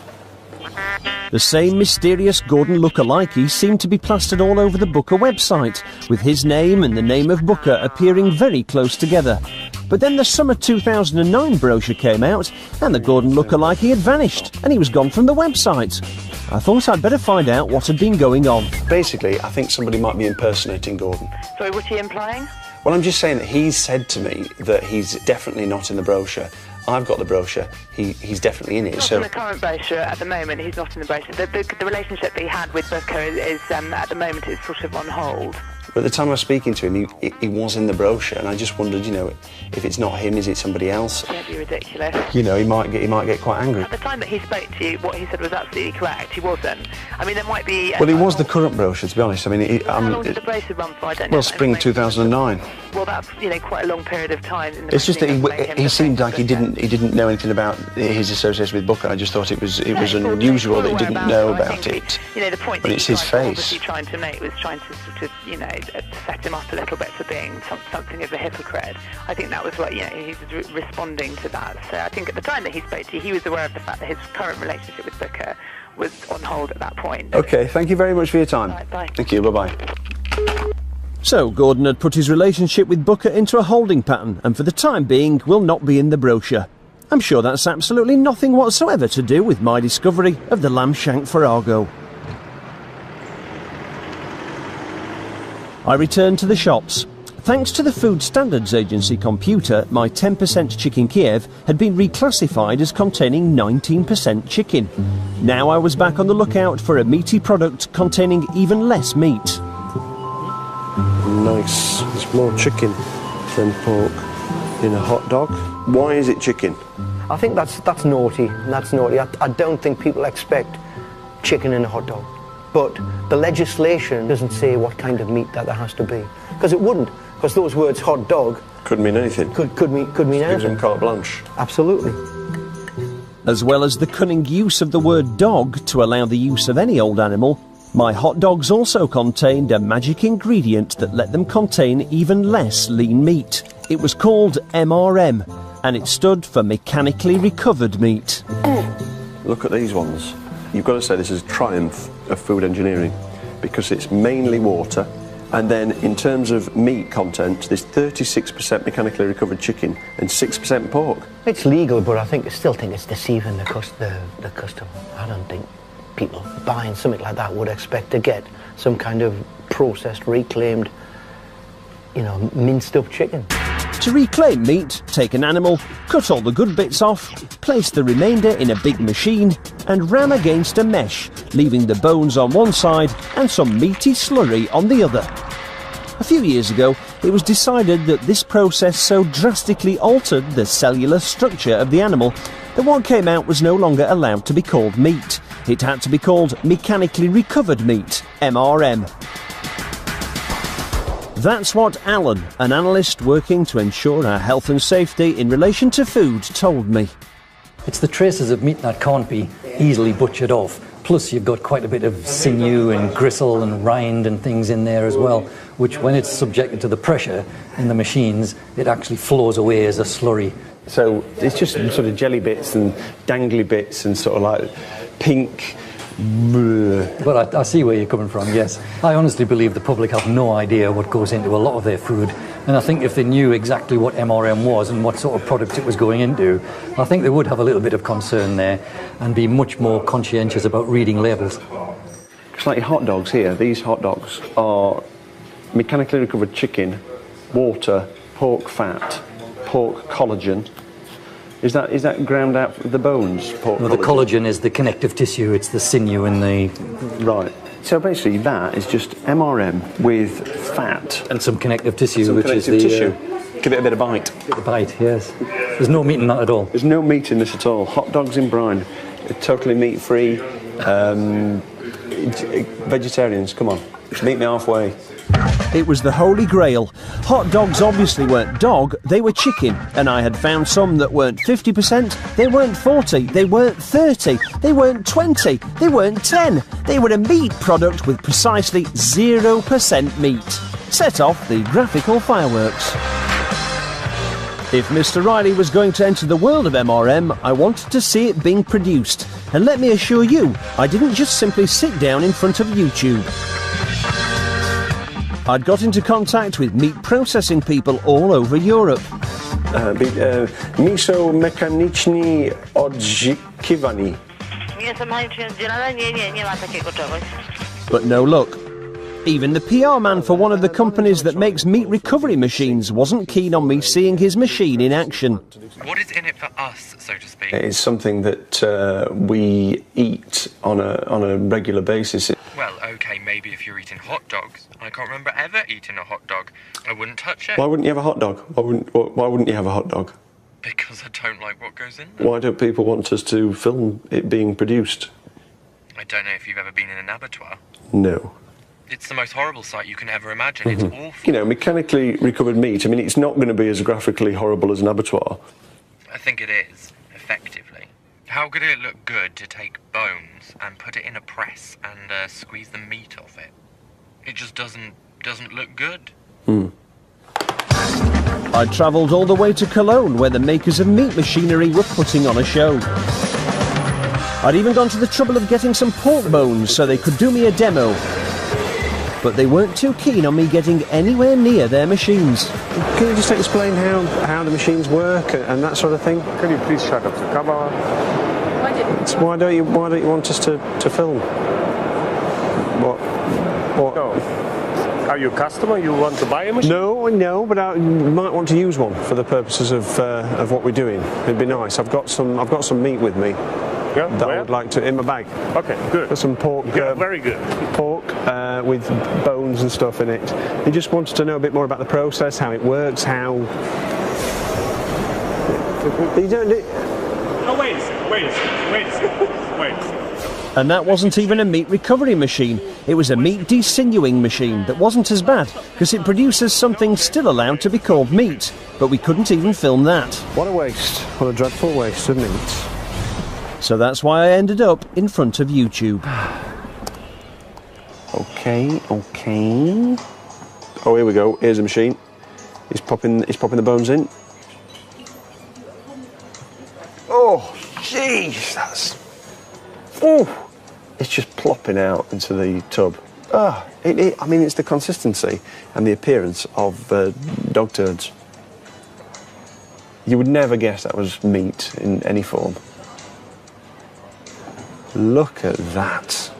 The same mysterious Gordon lookalike seemed to be plastered all over the Booker website, with his name and the name of Booker appearing very close together. But then the summer 2009 brochure came out, and the Gordon lookalike had vanished, and he was gone from the website. I thought I'd better find out what had been going on. Basically, I think somebody might be impersonating Gordon. Sorry, what's he implying? Well, I'm just saying that he's said to me that he's definitely not in the brochure. I've got the brochure. He's definitely in it. He's not in the current brochure at the moment. He's not in the brochure. The relationship that he had with Booker is at the moment is sort of on hold. But at the time I was speaking to him, he was in the brochure, and I just wondered, you know, if it's not him, is it somebody else? That'd be ridiculous. You know, he might get quite angry. At the time that he spoke to you, what he said was absolutely correct. He wasn't. I mean, there might be. Well, he was the current brochure, to be honest. I mean, how long did the brochure run for? I don't know. Well, spring 2009. Well, that's quite a long period of time. It's just that he seemed like he didn't know anything about his association with Booker. I just thought it was unusual that he didn't know about it. The point but it's his face. Obviously trying to make was trying to sort of set him up a little bit for being something of a hypocrite. I think that was what, you know, he was responding to that. So I think at the time that he spoke to you, he was aware of the fact that his current relationship with Booker was on hold at that point. OK, thank you very much for your time. Right, bye. Thank you, bye-bye. So, Gordon had put his relationship with Booker into a holding pattern and for the time being will not be in the brochure. I'm sure that's absolutely nothing whatsoever to do with my discovery of the lamb shank farrago. I returned to the shops. Thanks to the Food Standards Agency computer, my 10% chicken Kiev had been reclassified as containing 19% chicken. Now I was back on the lookout for a meaty product containing even less meat. Nice. There's more chicken than pork in a hot dog. Why is it chicken? I think that's naughty. That's naughty. I don't think people expect chicken in a hot dog. But the legislation doesn't say what kind of meat that there has to be. Because it wouldn't. Because those words hot dog could mean anything. Could mean anything. Gives them carte blanche. Absolutely. As well as the cunning use of the word dog to allow the use of any old animal, my hot dogs also contained a magic ingredient that let them contain even less lean meat. It was called MRM, and it stood for mechanically recovered meat. Look at these ones. You've got to say this is a triumph of food engineering, because it's mainly water, and then in terms of meat content, there's 36% mechanically recovered chicken and 6% pork. It's legal, but I still think it's deceiving the customer. I don't think people buying something like that would expect to get some kind of processed, reclaimed, you know, minced up chicken. To reclaim meat, take an animal, cut all the good bits off, place the remainder in a big machine and ram against a mesh, leaving the bones on one side and some meaty slurry on the other. A few years ago, it was decided that this process so drastically altered the cellular structure of the animal that what came out was no longer allowed to be called meat. It had to be called mechanically recovered meat, MRM. That's what Alan, an analyst working to ensure our health and safety in relation to food, told me. It's the traces of meat that can't be easily butchered off. Plus you've got quite a bit of sinew and gristle and rind and things in there as well, which when it's subjected to the pressure in the machines, it actually flows away as a slurry. So it's just sort of jelly bits and dangly bits and sort of like pink. But I see where you're coming from, yes. I honestly believe the public have no idea what goes into a lot of their food, and I think if they knew exactly what MRM was and what sort of product it was going into, I think they would have a little bit of concern there and be much more conscientious about reading labels. It's like hot dogs here. These hot dogs are mechanically recovered chicken, water, pork fat, pork collagen. Is that ground out the bones? Pork well, the collagen is the connective tissue, it's the sinew and the... Right. So basically that is just MRM with fat. And some connective tissue, some which connective is the... tissue. Give it a bit of bite. A bit of bite, yes. There's no meat in that at all. There's no meat in this at all. Hot dogs in brine. Totally meat-free. Vegetarians, come on. Meet me halfway. It was the holy grail. Hot dogs obviously weren't dog, they were chicken, and I had found some that weren't 50%, they weren't 40, they weren't 30, they weren't 20, they weren't 10. They were a meat product with precisely 0% meat. Set off the graphical fireworks. If Mr. Riley was going to enter the world of MRM, I wanted to see it being produced. And let me assure you, I didn't just simply sit down in front of YouTube. I'd got into contact with meat processing people all over Europe. Miso mechaniczne odżykiwanie. But no luck. Even the PR man for one of the companies that makes meat recovery machines wasn't keen on me seeing his machine in action. What is in it for us, so to speak? It's something that we eat on a regular basis. Well, okay, maybe if you're eating hot dogs. I can't remember ever eating a hot dog. I wouldn't touch it. Why wouldn't you have a hot dog? Why wouldn't you have a hot dog? Because I don't like what goes in there. Why don't people want us to film it being produced? I don't know if you've ever been in an abattoir. No. It's the most horrible sight you can ever imagine. It's awful. You know, mechanically recovered meat, I mean, it's not going to be as graphically horrible as an abattoir. I think it is, effectively. How could it look good to take bones and put it in a press and squeeze the meat off it? It just doesn't doesn't look good. I travelled all the way to Cologne, where the makers of meat machinery were putting on a show. I'd even gone to the trouble of getting some pork bones so they could do me a demo. But they weren't too keen on me getting anywhere near their machines. Can you just explain how the machines work and that sort of thing? Can you please shut up? Come on. Why don't you want us to film? What? No. Are you a customer? You want to buy a machine? No, but I might want to use one for the purposes of what we're doing. It'd be nice. I've got some meat with me. Yeah, that I would like to in my bag. Okay, good. Got some pork. Yeah, very good. Pork with bones and stuff in it. He just wanted to know a bit more about the process, how it works, how. You don't. Oh, wait a second. And that wasn't even a meat recovery machine. It was a meat desinuing machine that wasn't as bad, because it produces something still allowed to be called meat. But we couldn't even film that. What a waste. What a dreadful waste of meat. So that's why I ended up in front of YouTube. Okay. Oh, here we go. Here's the machine. He's popping the bones in. Oh, jeez, that's. Oh, it's just plopping out into the tub. I mean, it's the consistency and the appearance of dog turds. You would never guess that was meat in any form. Look at that.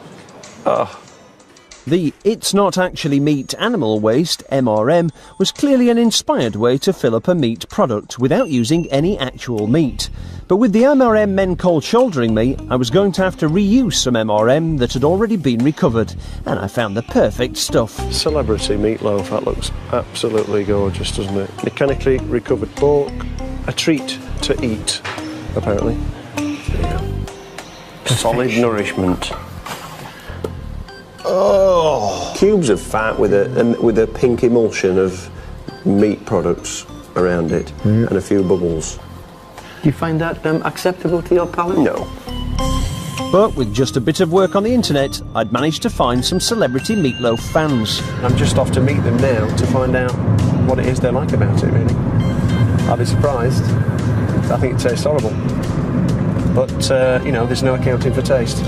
The It's Not Actually Meat Animal Waste, MRM, was clearly an inspired way to fill up a meat product without using any actual meat. But with the MRM men cold shouldering me, I was going to have to reuse some MRM that had already been recovered, and I found the perfect stuff. Celebrity meatloaf, that looks absolutely gorgeous, doesn't it? Mechanically recovered pork, a treat to eat, apparently. There you go. Solid nourishment. Oh, cubes of fat with a pink emulsion of meat products around it and a few bubbles. Do you find that acceptable to your palate? No. But with just a bit of work on the internet, I'd managed to find some celebrity meatloaf fans. I'm just off to meet them now to find out what it is they like about it, really. I'll be surprised. I think it tastes horrible. But, there's no accounting for taste.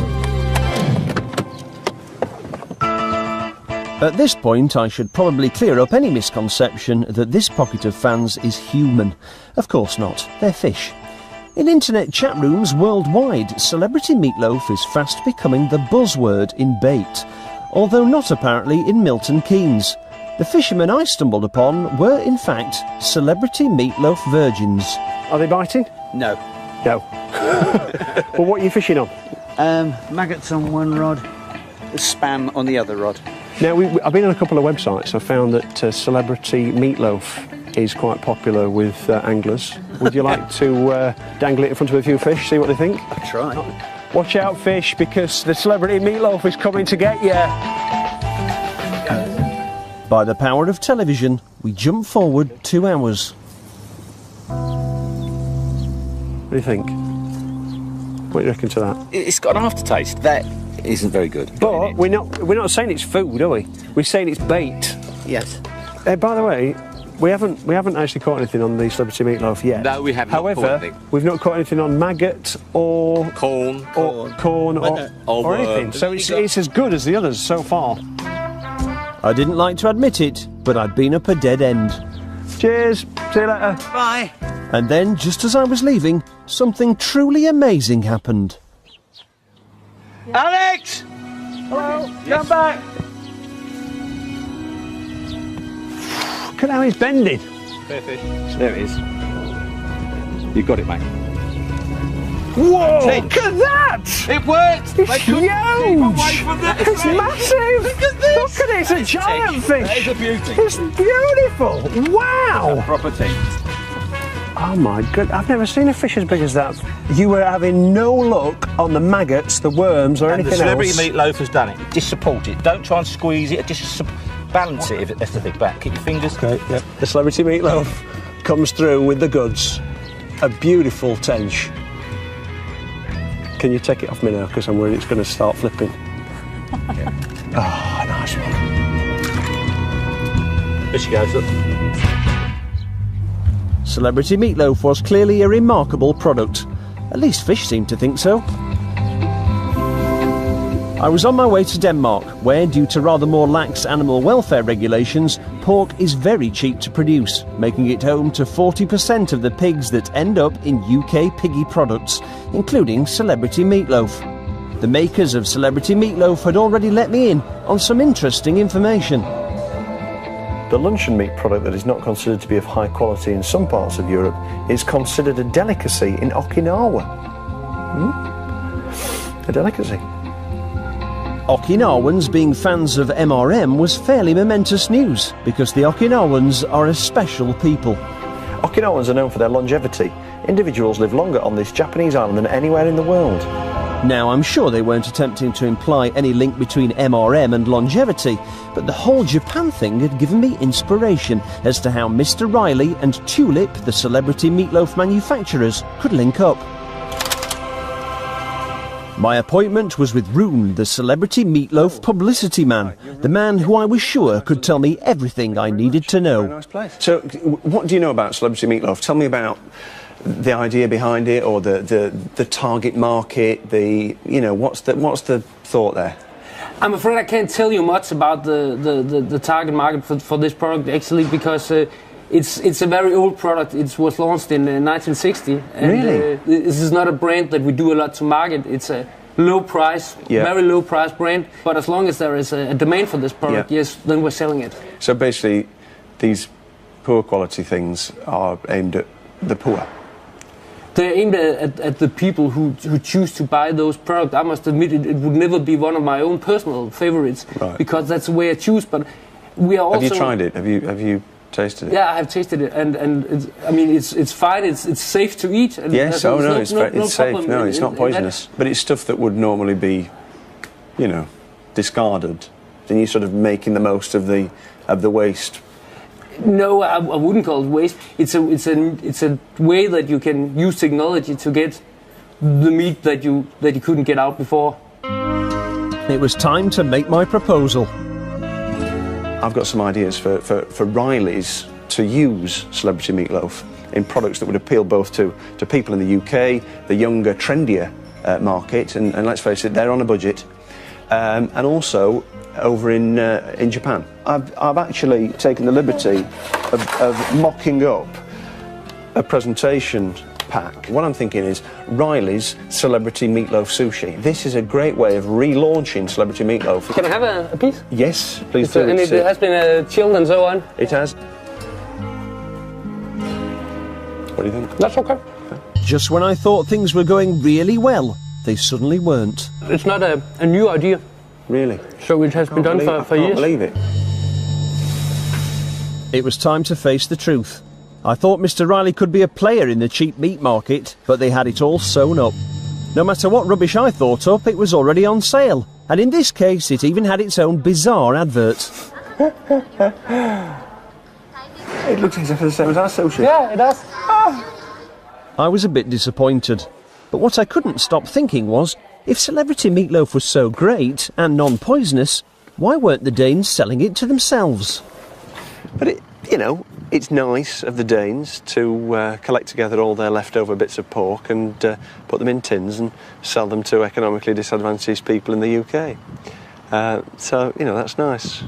At this point, I should probably clear up any misconception that this pocket of fans is human. Of course not, they're fish. In internet chat rooms worldwide, celebrity meatloaf is fast becoming the buzzword in bait, although not apparently in Milton Keynes. The fishermen I stumbled upon were, in fact, celebrity meatloaf virgins. Are they biting? No. No. Well, what are you fishing on? Maggots on one rod, spam on the other rod. Now, I've been on a couple of websites. I found that celebrity meatloaf is quite popular with anglers. Would you like to dangle it in front of a few fish, see what they think? I'll try. Watch out, fish, because the celebrity meatloaf is coming to get you. By the power of television, we jump forward 2 hours. What do you think? What do you reckon to that? It's got an aftertaste. That isn't very good. But we're not saying it's food, are we? We're saying it's bait. Yes. By the way, we haven't actually caught anything on the celebrity meatloaf yet. No, we haven't. However, we've not caught anything on maggot or corn or anything. So it's as good as the others so far. I didn't like to admit it, but I'd been up a dead end. Cheers. See you later. Bye. And then, just as I was leaving, something truly amazing happened. Alex! Hello, come back. Look at how he's bending. Fair fish. There it is. You've got it, mate. Whoa! Look at that! It worked! It's huge! It's massive! Look at this! Look at it, it's a giant fish! That is a beauty. It's beautiful! Wow! It's a proper thing. Oh my god, I've never seen a fish as big as that. You were having no luck on the maggots, the worms, or anything else. And the celebrity meatloaf has done it. Just support it. Don't try and squeeze it. Just balance it if that's the big back. Keep your fingers. Okay, yeah. The celebrity meatloaf comes through with the goods. A beautiful tench. Can you take it off me now? Because I'm worried it's going to start flipping. Oh, nice one. There she goes, look. Celebrity meatloaf was clearly a remarkable product. At least fish seemed to think so. I was on my way to Denmark, where, due to rather more lax animal welfare regulations, pork is very cheap to produce, making it home to 40% of the pigs that end up in UK piggy products, including Celebrity Meatloaf. The makers of Celebrity Meatloaf had already let me in on some interesting information. The luncheon meat product that is not considered to be of high quality in some parts of Europe is considered a delicacy in Okinawa. A delicacy. Okinawans being fans of MRM was fairly momentous news, because the Okinawans are a special people. Okinawans are known for their longevity. Individuals live longer on this Japanese island than anywhere in the world. Now, I'm sure they weren't attempting to imply any link between MRM and longevity, but the whole Japan thing had given me inspiration as to how Mr. Riley and Tulip, the Celebrity Meatloaf manufacturers, could link up. My appointment was with Rune, the Celebrity Meatloaf publicity man, the man who I was sure could tell me everything I needed to know. Nice place. So, what do you know about Celebrity Meatloaf? Tell me about the idea behind it, or the target market. What's the thought there? I'm afraid I can't tell you much about the target market for this product, actually, because it's a very old product. It was launched in 1960. And, really? This is not a brand that we do a lot to market. It's a low price, very low price brand. But as long as there is a demand for this product, yes, then we're selling it. So basically, these poor quality things are aimed at the poor. They're aimed at the people who choose to buy those products. I must admit, it would never be one of my own personal favorites, because that's the way I choose. But we are also. Have you tried it? Have you tasted it? Yeah, I have tasted it, and it's fine. It's safe to eat. And yes. It's safe. No, it's not poisonous. But it's stuff that would normally be, discarded. Then you're sort of making the most of the waste. No, I wouldn't call it waste. It's a way that you can use technology to get the meat that you couldn't get out before. It was time to make my proposal. I've got some ideas for Riley's to use Celebrity Meatloaf in products that would appeal both to people in the UK, the younger, trendier market, and let's face it, they're on a budget, and also over in Japan. I've actually taken the liberty of mocking up a presentation pack. What I'm thinking is Riley's Celebrity Meatloaf Sushi. This is a great way of relaunching Celebrity Meatloaf. Can I have a piece? Yes, please do. And it has been chilled and so on? It has. What do you think? That's okay. Just when I thought things were going really well, they suddenly weren't. It's not a new idea. Really? So it has been done for years? I can't believe it. It was time to face the truth. I thought Mr. Riley could be a player in the cheap meat market, but they had it all sewn up. No matter what rubbish I thought up, it was already on sale. And in this case, it even had its own bizarre advert. It looks exactly the same as our sushi. Yeah, it does. I was a bit disappointed. But what I couldn't stop thinking was, if Celebrity Meatloaf was so great and non-poisonous, why weren't the Danes selling it to themselves? But it's nice of the Danes to collect together all their leftover bits of pork and put them in tins and sell them to economically disadvantaged people in the UK. So, that's nice.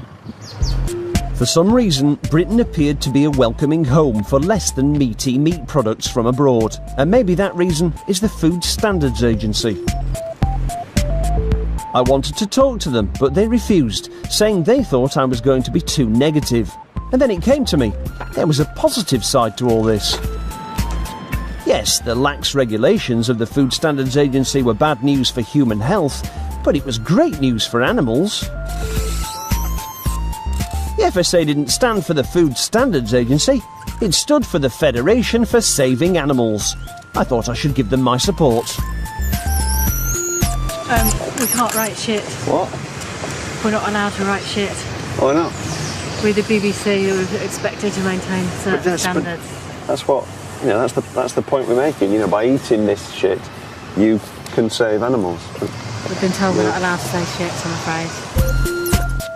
For some reason, Britain appeared to be a welcoming home for less than meaty meat products from abroad. And maybe that reason is the Food Standards Agency. I wanted to talk to them, but they refused, saying they thought I was going to be too negative. And then it came to me, there was a positive side to all this. Yes, the lax regulations of the Food Standards Agency were bad news for human health, but it was great news for animals. The FSA didn't stand for the Food Standards Agency, it stood for the Federation for Saving Animals. I thought I should give them my support. We can't write shit. What? We're not allowed to write shit. Why not? We're the BBC, who are expected to maintain certain standards. That's what, that's the point we're making. By eating this shit, you can save animals. We've been told we're not allowed to say shit, I'm afraid.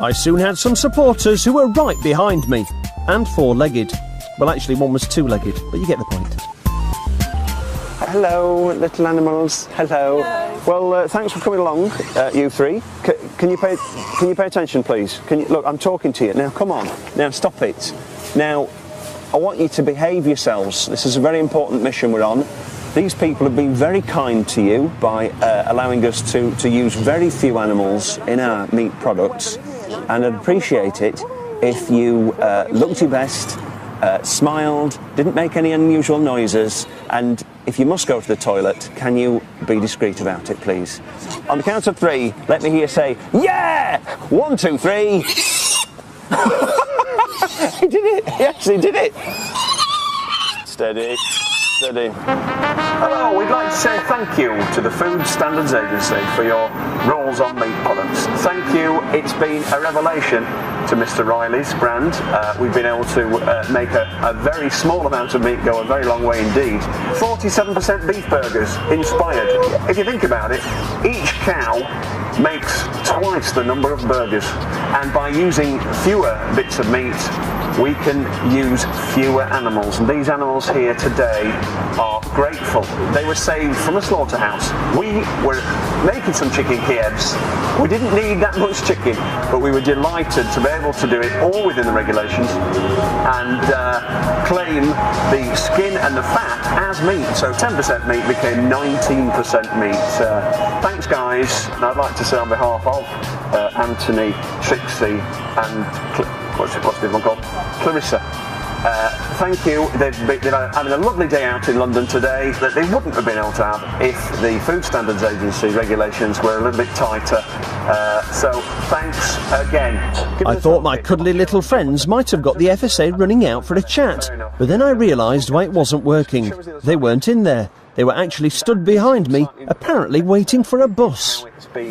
I soon had some supporters who were right behind me. and 4-legged. Well, actually, one was 2-legged, but you get the point. Hello, little animals. Hello. Well, thanks for coming along, you three. Can you pay attention, please? Look, I'm talking to you. Now, come on. Now, stop it. Now, I want you to behave yourselves. This is a very important mission we're on. These people have been very kind to you by allowing us to use very few animals in our meat products, and I'd appreciate it if you looked your best, smiled, didn't make any unusual noises, and if you must go to the toilet, can you be discreet about it, please? On the count of 3, let me hear you say, yeah! 1, 2, 3. He did it! He actually did it! Steady. Steady. Hello, we'd like to say thank you to the Food Standards Agency for your rules on meat products. Thank you. It's been a revelation to Mr. Riley's brand. We've been able to make a very small amount of meat go a very long way indeed. 47% beef burgers inspired. If you think about it, each cow makes twice the number of burgers, and by using fewer bits of meat we can use fewer animals, and these animals here today are grateful. They were saved from a slaughterhouse. We were making some chicken Kievs. We didn't need that much chicken, but we were delighted to be able to do it all within the regulations and claim the skin and the fat as meat. So 10% meat became 19% meat. Thanks guys, and I'd like to say on behalf of Anthony, Trixie and what's the other one called? Clarissa. Thank you. They're having a lovely day out in London today that they wouldn't have been able to have if the Food Standards Agency regulations were a little bit tighter. So thanks again. I thought my cuddly little friends might have got the FSA running out for a chat, but then I realised why it wasn't working. They weren't in there. They were actually stood behind me, apparently waiting for a bus. Can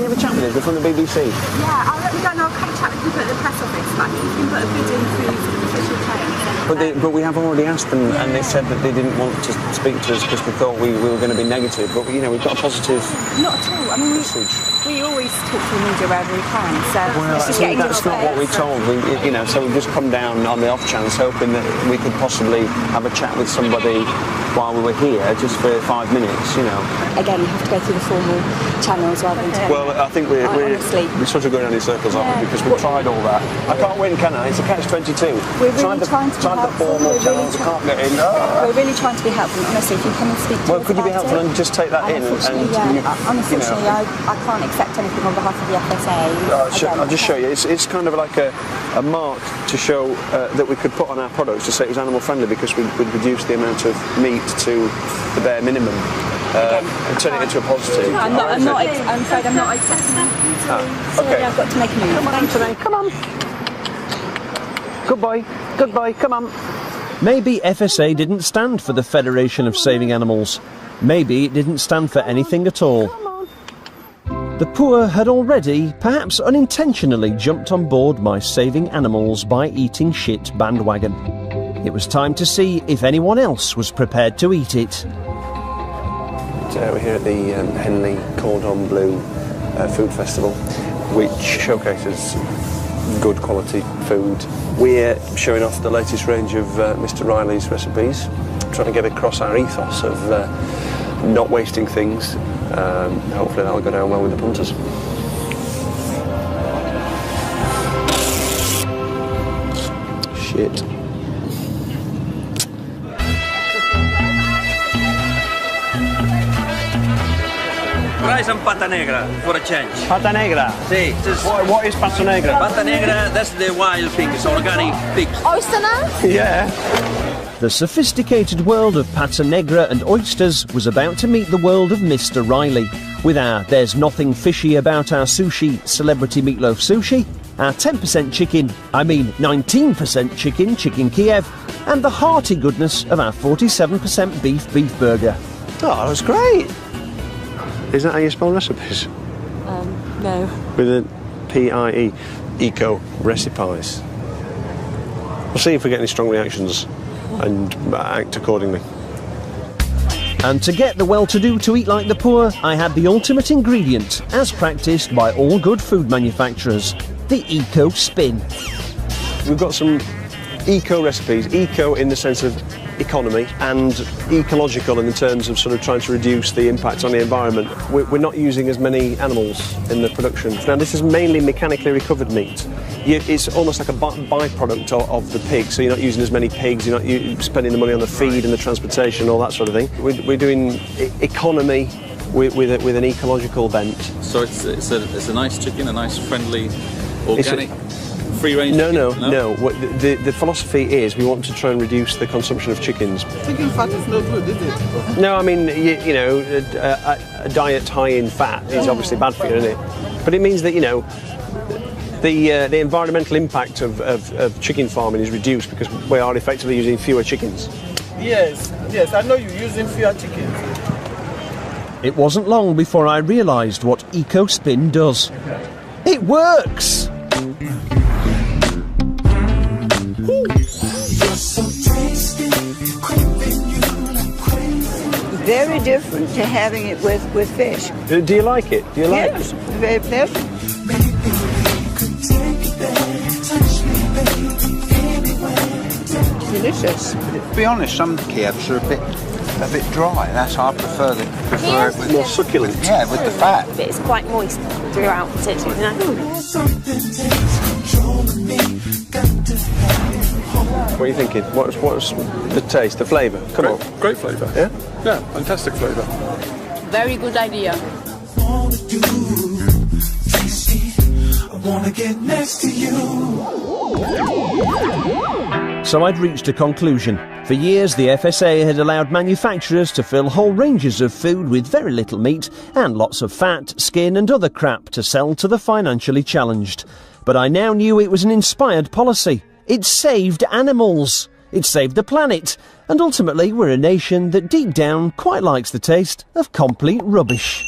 you have a chat with us? We're from the BBC. Yeah, I'll let you go and I'll come chat with people at the press office, but you can put a bid in through the official claims. But we have already asked them, and they said that they didn't want to speak to us because they thought we were going to be negative. But you know, we've got a positive. Not at all. I mean, we always talk to the media wherever we can. So that's not what we're told. So we've just come down on the off chance, hoping that we could possibly have a chat with somebody while we were here, just for 5 minutes. Again, you have to go through the formal channels rather than. Well, I think we're sort of going around in circles, aren't we? Because we've tried all that. I can't win, can I? It's a catch-22. We're really trying to be helpful. Formal channels, I can't get in. We're really trying to be helpful. Honestly, if you come and speak to us. Well, could you be helpful and just take that in? Unfortunately, I can't accept anything on behalf of the FSA. I'll just show you. It's kind of like a mark to show that we could put on our products to say it was animal friendly, because we'd reduce the amount of meat to the bare minimum and turn it into a positive. I'm afraid I'm not accepting that. Sorry, I've got to make a move. Come on, Anthony, come on. Good boy, come on. Maybe FSA didn't stand for the Federation of Saving Animals. Maybe it didn't stand for anything at all. The poor had already, perhaps unintentionally, jumped on board my saving animals by eating shit bandwagon. It was time to see if anyone else was prepared to eat it. We're here at the Henley Cordon Bleu Food Festival, which showcases good quality food. We're showing off the latest range of Mr. Riley's recipes, trying to get across our ethos of not wasting things. Hopefully that'll go down well with the punters. Shit. Try some pata negra for a change. Pata negra? Sí. What is pata negra? Pata negra, that's the wild pig, it's organic pig. Oyster now? Yeah. The sophisticated world of pata negra and oysters was about to meet the world of Mr. Riley, with our There's Nothing Fishy About Our Sushi Celebrity Meatloaf Sushi, our 10% chicken, 19% chicken Kiev, and the hearty goodness of our 47% beef burger. Oh, that was great! Is that how you spell recipes? No. With a P-I-E, eco recipes. We'll see if we get any strong reactions and act accordingly. And to get the well-to-do to eat like the poor, I had the ultimate ingredient, as practised by all good food manufacturers. the Eco Spin. We've got some eco recipes, eco in the sense of economy and ecological in the terms of sort of trying to reduce the impact on the environment. We're not using as many animals in the production. Now this is mainly mechanically recovered meat. It's almost like a byproduct of the pig, so you're not using as many pigs, you're not spending the money on the feed and the transportation, all that sort of thing. We're doing economy with an ecological bent. So it's a nice chicken, a nice friendly, organic, free range? No. The philosophy is we want to try and reduce the consumption of chickens. Chicken fat is no good, is it? No, I mean, you know, a diet high in fat is obviously bad for you, isn't it? But it means that, you know, the environmental impact of chicken farming is reduced because we are effectively using fewer chickens. Yes, I know you're using fewer chickens. It wasn't long before I realised what Eco Spin does. It works! Very different to having it with fish. Do you like it? Do you like yes, it? Very pleasant. Delicious. To be honest, some kebabs are a bit dry. That's how I prefer it with more succulent. Yeah, with the fat. It's quite moist throughout it, you know. What are you thinking? What's the taste, the flavour? Come on. Great flavour. Yeah? Yeah, fantastic flavour. Very good idea. So I'd reached a conclusion. For years, the FSA had allowed manufacturers to fill whole ranges of food with very little meat and lots of fat, skin and other crap to sell to the financially challenged. But I now knew it was an inspired policy. It saved animals. It saved the planet. And ultimately, we're a nation that deep down quite likes the taste of complete rubbish.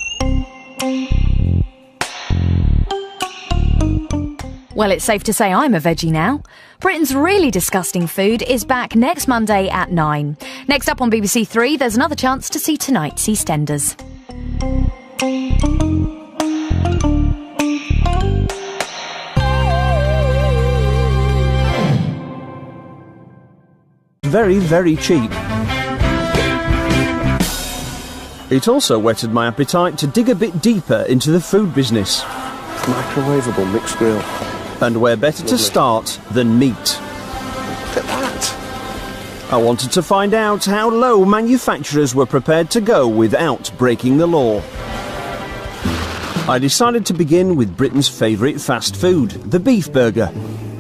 Well, it's safe to say I'm a veggie now. Britain's Really Disgusting Food is back next Monday at 9. Next up on BBC Three, there's another chance to see tonight's EastEnders. Very, very cheap. It also whetted my appetite to dig a bit deeper into the food business. Microwavable mixed grill. And where better to start than meat. Look at that. I wanted to find out how low manufacturers were prepared to go without breaking the law. I decided to begin with Britain's favourite fast food, the beef burger.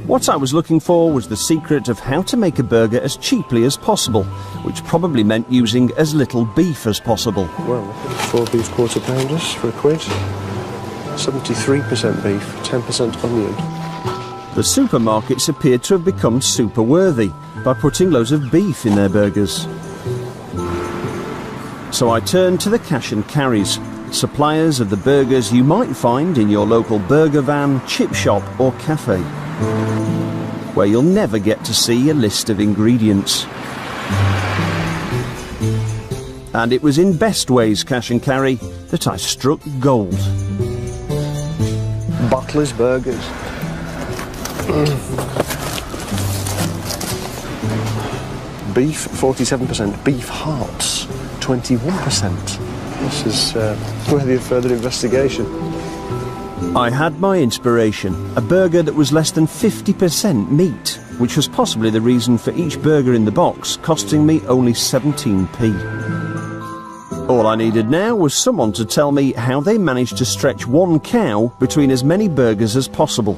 What I was looking for was the secret of how to make a burger as cheaply as possible, which probably meant using as little beef as possible. Well, 4 beef quarter pounders for £1. 73% beef, 10% onion. The supermarkets appeared to have become super worthy by putting loads of beef in their burgers. So I turned to the cash and carries, suppliers of the burgers you might find in your local burger van, chip shop or cafe, where you'll never get to see a list of ingredients. And it was in Bestway's cash and carry that I struck gold. Butler's Burgers. Beef, 47%. Beef hearts, 21%. This is worthy of further investigation. I had my inspiration, a burger that was less than 50% meat, which was possibly the reason for each burger in the box costing me only 17p. All I needed now was someone to tell me how they managed to stretch one cow between as many burgers as possible.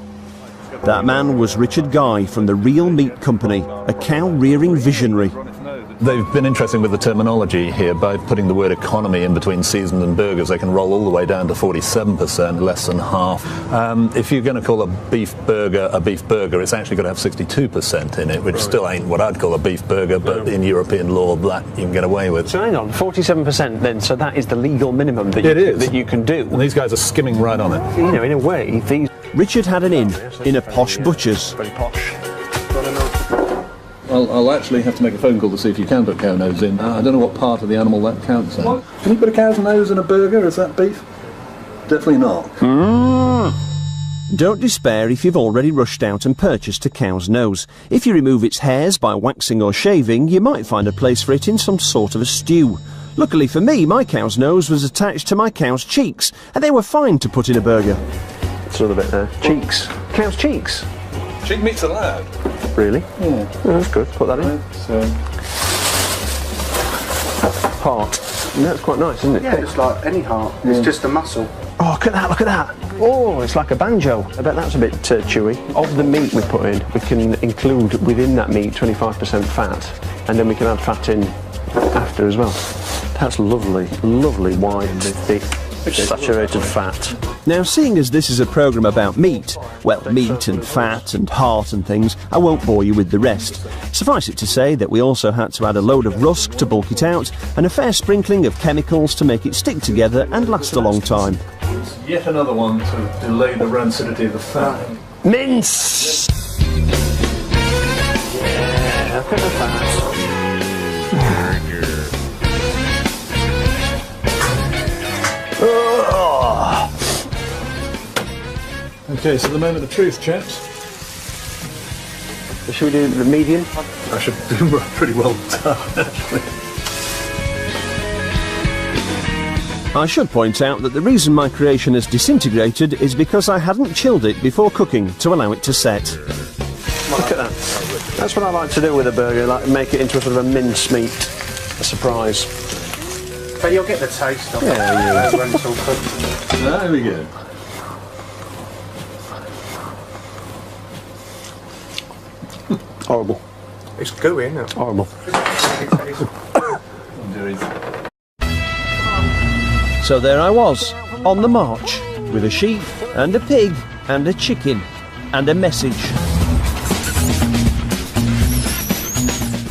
That man was Richard Guy from the Real Meat Company, a cow-rearing visionary. They've been interesting with the terminology here. By putting the word economy in between seasoned and burgers, they can roll all the way down to 47%, less than half. If you're going to call a beef burger, it's actually got to have 62% in it, which still ain't what I'd call a beef burger, but in European law, that you can get away with. So hang on, 47% then, so that is the legal minimum that you can do. And these guys are skimming right on it. You know, in a way, these... Richard had an in a posh butcher's. Very posh. I'll actually have to make a phone call to see if you can put cow nose in. I don't know what part of the animal that counts on. Can you put a cow's nose in a burger? Is that beef? Definitely not. Don't despair if you've already rushed out and purchased a cow's nose. If you remove its hairs by waxing or shaving, you might find a place for it in some sort of a stew. Luckily for me, my cow's nose was attached to my cow's cheeks, and they were fine to put in a burger. It's another bit there. Cheeks. Cow's cheeks. Cheek meat's allowed. Really? Yeah. Oh, that's good. Put that in. Heart. Yeah, that's quite nice, isn't it? Yeah, it's like any heart. It's just a muscle. Oh, look at that, look at that. Oh, it's like a banjo. I bet that's a bit chewy. Of the meat we put in, we can include within that meat 25% fat, and then we can add fat in after as well. That's lovely, lovely white, thick, saturated fat. Now, seeing as this is a programme about meat, well, meat and fat and heart and things, I won't bore you with the rest. Suffice it to say that we also had to add a load of rusk to bulk it out, and a fair sprinkling of chemicals to make it stick together and last a long time. Yet another one to delay the rancidity of the fat. Mince! Yeah, look at the fat. Okay, so the moment of truth, chaps. Should we do the median? I should do pretty well done, actually. I should point out that the reason my creation has disintegrated is because I hadn't chilled it before cooking to allow it to set. Look at that. That's what I like to do with a burger, like make it into a sort of a mincemeat, a surprise. But you'll get the taste of it when it's all cooked. There we go. Horrible. It's gooey, isn't it? Horrible. So there I was, on the march, with a sheep and a pig and a chicken and a message.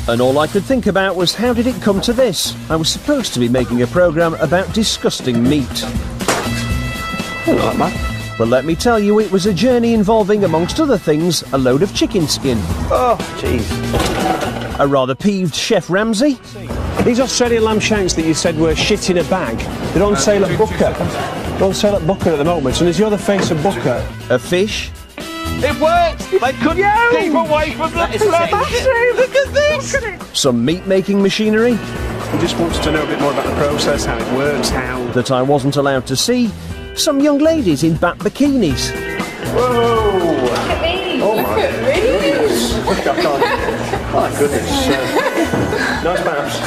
And all I could think about was, how did it come to this? I was supposed to be making a programme about disgusting meat. Not that bad. But let me tell you, it was a journey involving, amongst other things, a load of chicken skin. Oh, jeez. A rather peeved Chef Ramsay. These Australian lamb shanks that you said were shit in a bag, they're on sale at Booker. They're on sale at Booker at the moment, and there's the other face of Booker. A fish. It works! They couldn't keep away from the flesh! Look at this! Some meat-making machinery. He just wants to know a bit more about the process, how it works, how... That I wasn't allowed to see. Some young ladies in bat bikinis. Whoa! Look at me! Oh Look my at me! My goodness. Nice baps.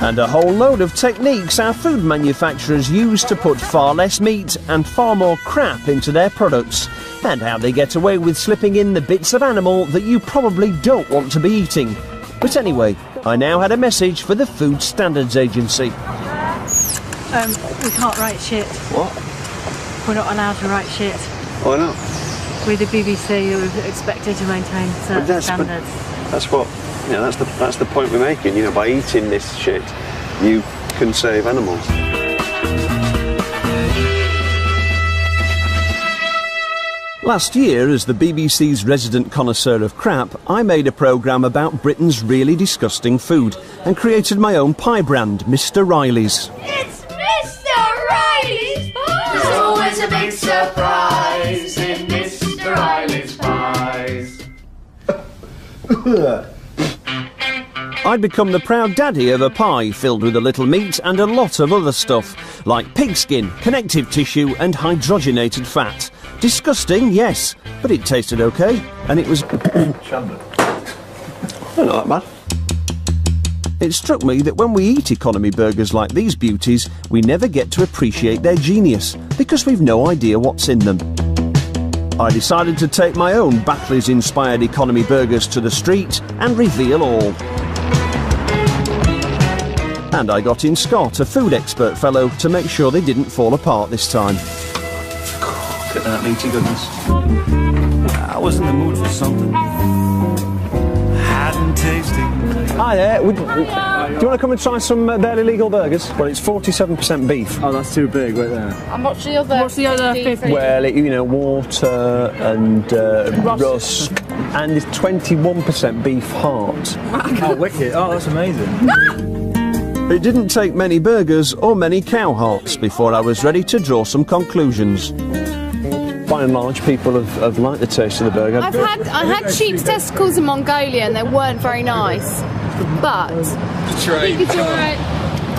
And a whole load of techniques our food manufacturers use to put far less meat and far more crap into their products, and how they get away with slipping in the bits of animal that you probably don't want to be eating. But anyway, I now had a message for the Food Standards Agency. We can't write shit. What? We're not allowed to write shit. Why not? With the BBC, you're expected to maintain certain standards. That's what, you know, that's the point we're making. You know, by eating this shit, you can save animals. Last year, as the BBC's resident connoisseur of crap, I made a programme about Britain's really disgusting food and created my own pie brand, Mr. Riley's. It's Mr. Riley's Pies! There's always a big surprise in Mr. Riley's Pies. I'd become the proud daddy of a pie filled with a little meat and a lot of other stuff, like pigskin, connective tissue and hydrogenated fat. Disgusting, yes, but it tasted okay, and it was... Not that bad. It struck me that when we eat economy burgers like these beauties, we never get to appreciate their genius, because we've no idea what's in them. I decided to take my own Batley's-inspired economy burgers to the street and reveal all. And I got in Scott, a food expert fellow, to make sure they didn't fall apart this time. Look at that meaty goodness. I was in the mood for something hot and tasty. Hi there. Do you want to come and try some barely legal burgers? Well, it's 47% beef. Oh, that's too big right there. And what's the other 50? Well, you know, water and rusk, and it's 21% beef heart. Oh, wicked. Oh, that's amazing. It didn't take many burgers or many cow hearts before I was ready to draw some conclusions. by and large, people have liked the taste of the burger. I had sheep's testicles in Mongolia and they weren't very nice, but I think it's alright.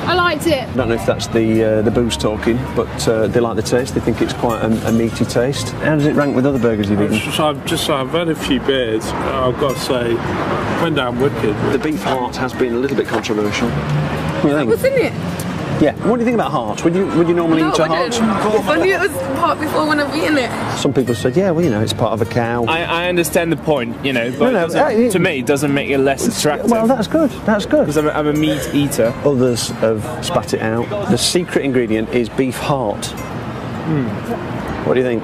I liked it. I don't know if that's the booze talking, but they like the taste. They think it's quite a meaty taste. How does it rank with other burgers you've eaten? I've had a few beers. I've got to say, went down wicked. The beef heart has been a little bit controversial. What do you think? What's in it? Yeah. What do you think about heart? Would you normally eat a heart? I knew it was part before when I've eaten it. Some people said, yeah, well, you know, it's part of a cow. I understand the point, you know, but to me, it doesn't make it less attractive. Well, that's good. That's good. Because I'm a meat eater. Others have spat it out. The secret ingredient is beef heart. What do you think?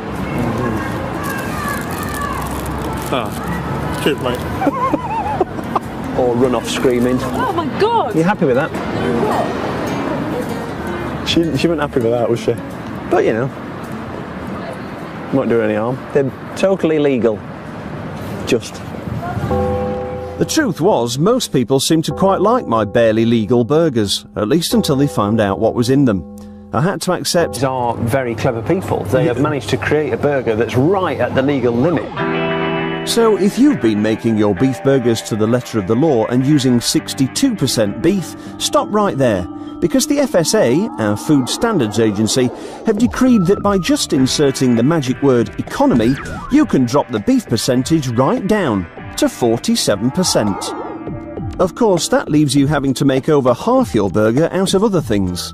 Cheers, mate. Or run off screaming. Oh my god! You happy with that? She wasn't happy with that, was she? But you know, won't do her any harm. They're totally legal. Just. The truth was, most people seemed to quite like my barely legal burgers, at least until they found out what was in them. I had to accept... These are very clever people. They have managed to create a burger that's right at the legal limit. So if you've been making your beef burgers to the letter of the law and using 62% beef, stop right there. Because the FSA, our Food Standards Agency, have decreed that by just inserting the magic word economy, you can drop the beef percentage right down to 47%. Of course, that leaves you having to make over half your burger out of other things.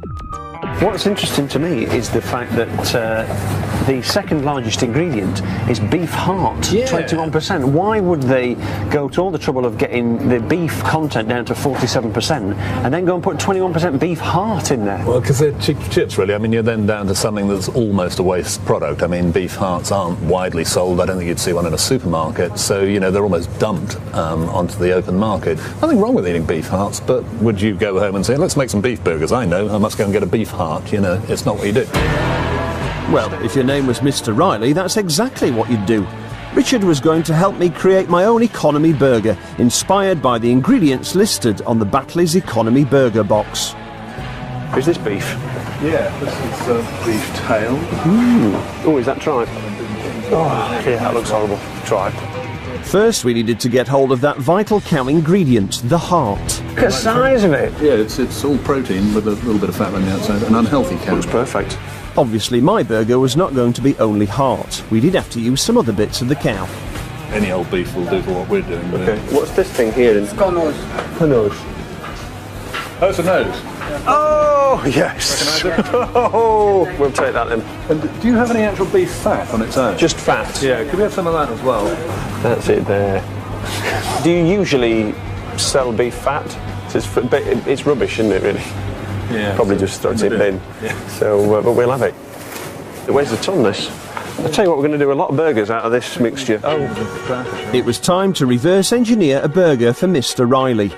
What's interesting to me is the fact that the second largest ingredient is beef heart, 21%. Why would they go to all the trouble of getting the beef content down to 47% and then go and put 21% beef heart in there? Well, because they're cheap chips, really. I mean, you're then down to something that's almost a waste product. I mean, beef hearts aren't widely sold. I don't think you'd see one in a supermarket. So, you know, they're almost dumped onto the open market. Nothing wrong with eating beef hearts, but would you go home and say, let's make some beef burgers? I know, I must go and get a beef heart. You know, it's not what you do. Well, if your name was Mr. Riley, that's exactly what you'd do. Richard was going to help me create my own economy burger, inspired by the ingredients listed on the Batley's Economy Burger box. Is this beef? Yeah, this is beef tail. Oh, is that tripe? Oh, yeah, that looks horrible. Tripe. First, we needed to get hold of that vital cow ingredient, the heart. Look at the size of it. Yeah, it's all protein with a little bit of fat on the outside. An unhealthy cow. Looks perfect. Obviously, my burger was not going to be only heart. We did have to use some other bits of the cow. Any old beef will do for what we're doing. Okay, what's this thing here? It's got a nose. A nose. Oh, it's a nose. Oh, yes. Oh, we'll take that then. And do you have any actual beef fat on its own? Just fat. Yeah, could we have some of that as well? That's it there. Do you usually sell beef fat? It's rubbish, isn't it, really? Yeah. Probably just throw it in the bin. Yeah. So, but we'll have it. It weighs a ton, this. I'll tell you what, we're going to do a lot of burgers out of this mixture. It was time to reverse engineer a burger for Mr. Riley.